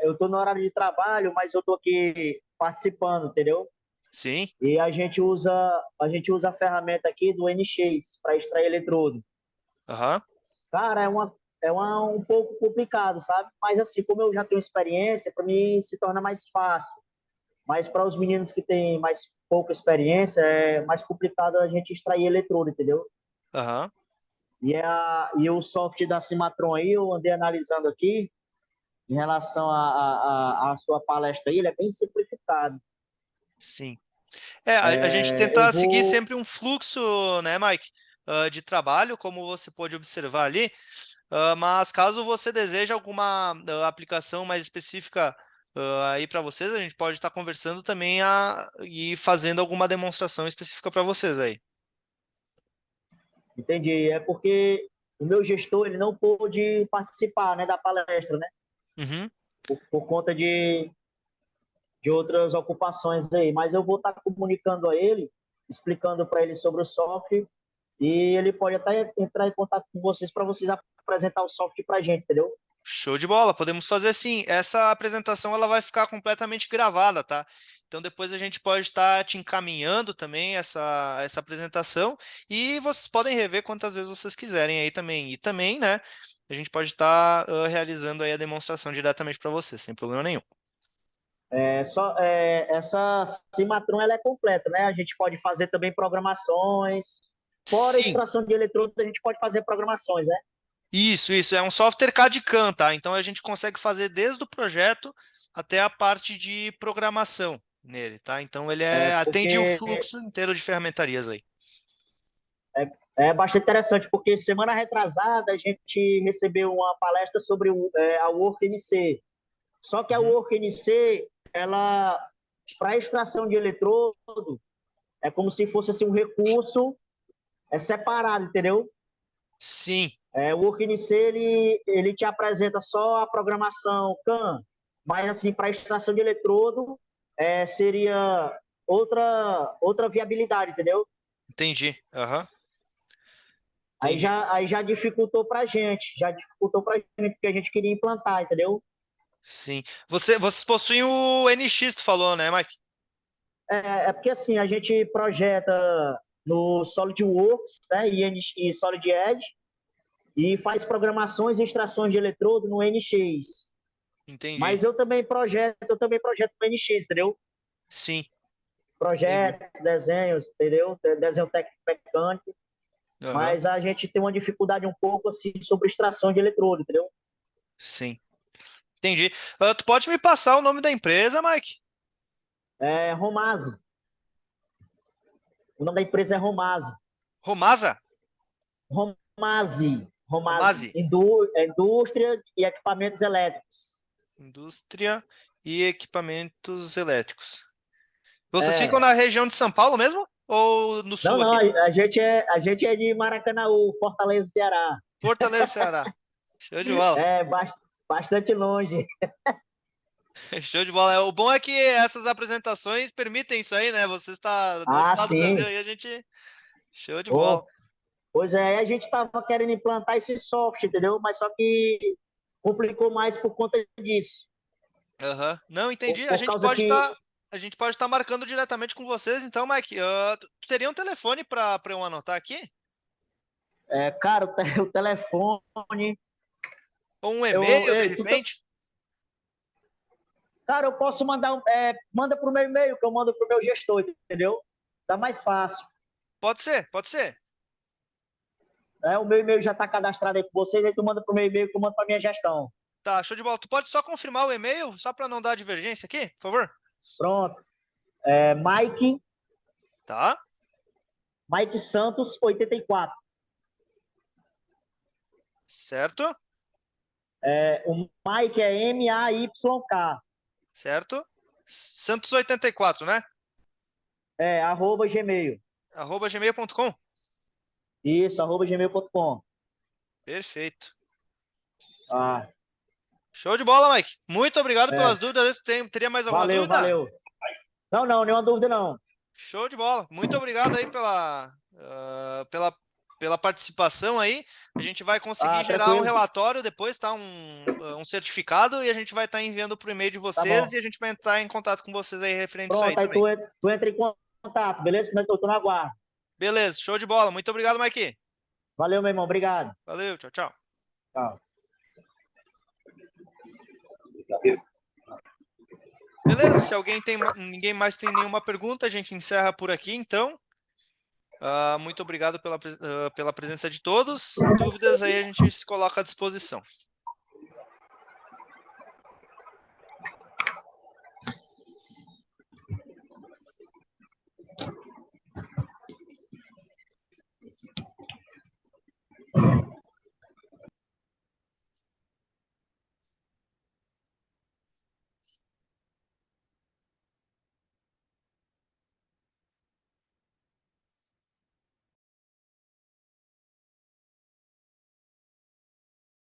Eu tô no horário de trabalho, mas eu tô aqui participando, entendeu? Sim, E a gente usa a ferramenta aqui do NX para extrair eletrodo. aham, Cara, um pouco complicado, sabe? Mas assim, como eu já tenho experiência, para mim se torna mais fácil. Mas para os meninos que têm mais pouca experiência, é mais complicado a gente extrair eletrodo, entendeu? aham, E o software da Cimatron aí, eu andei analisando aqui, em relação à sua palestra aí, ele é bem simplificado. sim. A gente Eu tenta seguir vou. sempre um fluxo, né, Mike, de trabalho, como você pode observar ali, mas caso você deseje alguma aplicação mais específica aí para vocês, a gente pode estar conversando também e fazendo alguma demonstração específica para vocês aí. Entendi. É porque o meu gestor ele não pôde participar, né, da palestra, né? Uhum, Por conta de outras ocupações aí. Mas eu vou estar comunicando a ele, explicando para ele sobre o software, e ele pode até entrar em contato com vocês para vocês apresentar o software para a gente, entendeu? show de bola, podemos fazer sim. Essa apresentação ela vai ficar completamente gravada, tá? Então depois a gente pode estar te encaminhando também essa apresentação e vocês podem rever quantas vezes vocês quiserem aí também. E também, né, a gente pode estar realizando aí a demonstração diretamente para vocês, sem problema nenhum. Essa Cimatron ela é completa, né? A gente pode fazer também programações. Fora a Sim, extração de eletrodos, a gente pode fazer programações, né? isso. É um software CAD/CAM, tá? Então a gente consegue fazer desde o projeto até a parte de programação nele, tá? Então ele atende o Porque fluxo inteiro de ferramentarias aí. é bastante interessante, porque semana retrasada a gente recebeu uma palestra sobre a WorkNC. Só que a Uhum. WorkNC, ela, para extração de eletrodo, é como se fosse assim, um recurso separado, entendeu? Sim, O WorkNC, ele te apresenta só a programação CAM, mas assim, para extração de eletrodo, seria outra viabilidade, entendeu? entendi. Aham, Aí entendi. já, aí já dificultou para a gente, porque a gente queria implantar, entendeu? Sim. Vocês possuem o NX, tu falou, né, Mike? Porque assim, a gente projeta no SolidWorks, né, e Solid Edge, e faz programações e extrações de eletrodo no NX. Entendi. Mas eu também projeto no NX, entendeu? Sim, entendi. Projetos, desenhos, entendeu? Desenho técnico mecânico, Aham, mas a gente tem uma dificuldade um pouco assim sobre extração de eletrodo, entendeu? sim. Entendi. Tu pode me passar o nome da empresa, Mike? Romase. O nome da empresa é Romase. Romasa? Romase. Romase? Indústria e equipamentos elétricos. Indústria e equipamentos elétricos. Vocês ficam É. na região de São Paulo mesmo? Ou no Não, sul não, aqui? a gente é de Maracanaú, Fortaleza, Ceará. Fortaleza, Ceará. Show de bola. Bastante longe. Show de bola. O bom é que essas apresentações permitem isso aí, né? Você está do outro Ah, lado do Brasil sim. e a gente. Show de bola. Oh, pois é, a gente estava querendo implantar esse software, entendeu? Mas só que complicou mais por conta disso. Aham. Não, Por, entendi. A por gente causa pode que, estar. A gente pode estar marcando diretamente com vocês, então, Mike. Tu teria um telefone para eu anotar aqui? cara, o telefone. Ou um Eu, e-mail, de eu, tu tam- repente? cara, eu posso mandar. Manda pro meu e-mail, que eu mando pro meu gestor, entendeu? Tá mais fácil. Pode ser, pode ser. O meu e-mail já está cadastrado aí com vocês, aí tu manda pro meu e-mail que eu mando pra minha gestão. Tá, show de bola. Tu pode só confirmar o e-mail, só para não dar divergência aqui, por favor? Pronto. Mike, Tá, Mike Santos, 84. certo, O Mike é MAYK. certo. Santos 84, né? @gmail. @gmail.com. Isso, @gmail.com. Perfeito. Ah, Show de bola, Mike. Muito obrigado pelas é. dúvidas. Teria mais alguma Valeu, dúvida? valeu. Não, não, nenhuma dúvida não. Show de bola. Muito obrigado aí pela participação aí. A gente vai conseguir gerar um Tranquilo. relatório depois, tá? Um certificado e a gente vai estar enviando para o e-mail de Tá vocês bom. e a gente vai entrar em contato com vocês aí referente a isso aí Pronto, aí também. tu entra em contato, beleza? Eu tô no aguardo. Beleza, show de bola. Muito obrigado, Mike. Valeu, meu irmão. Obrigado. Valeu, tchau, tchau. Tchau. Beleza, se ninguém mais tem nenhuma pergunta, a gente encerra por aqui, então. Muito obrigado pela presença de todos. Dúvidas aí a gente se coloca à disposição.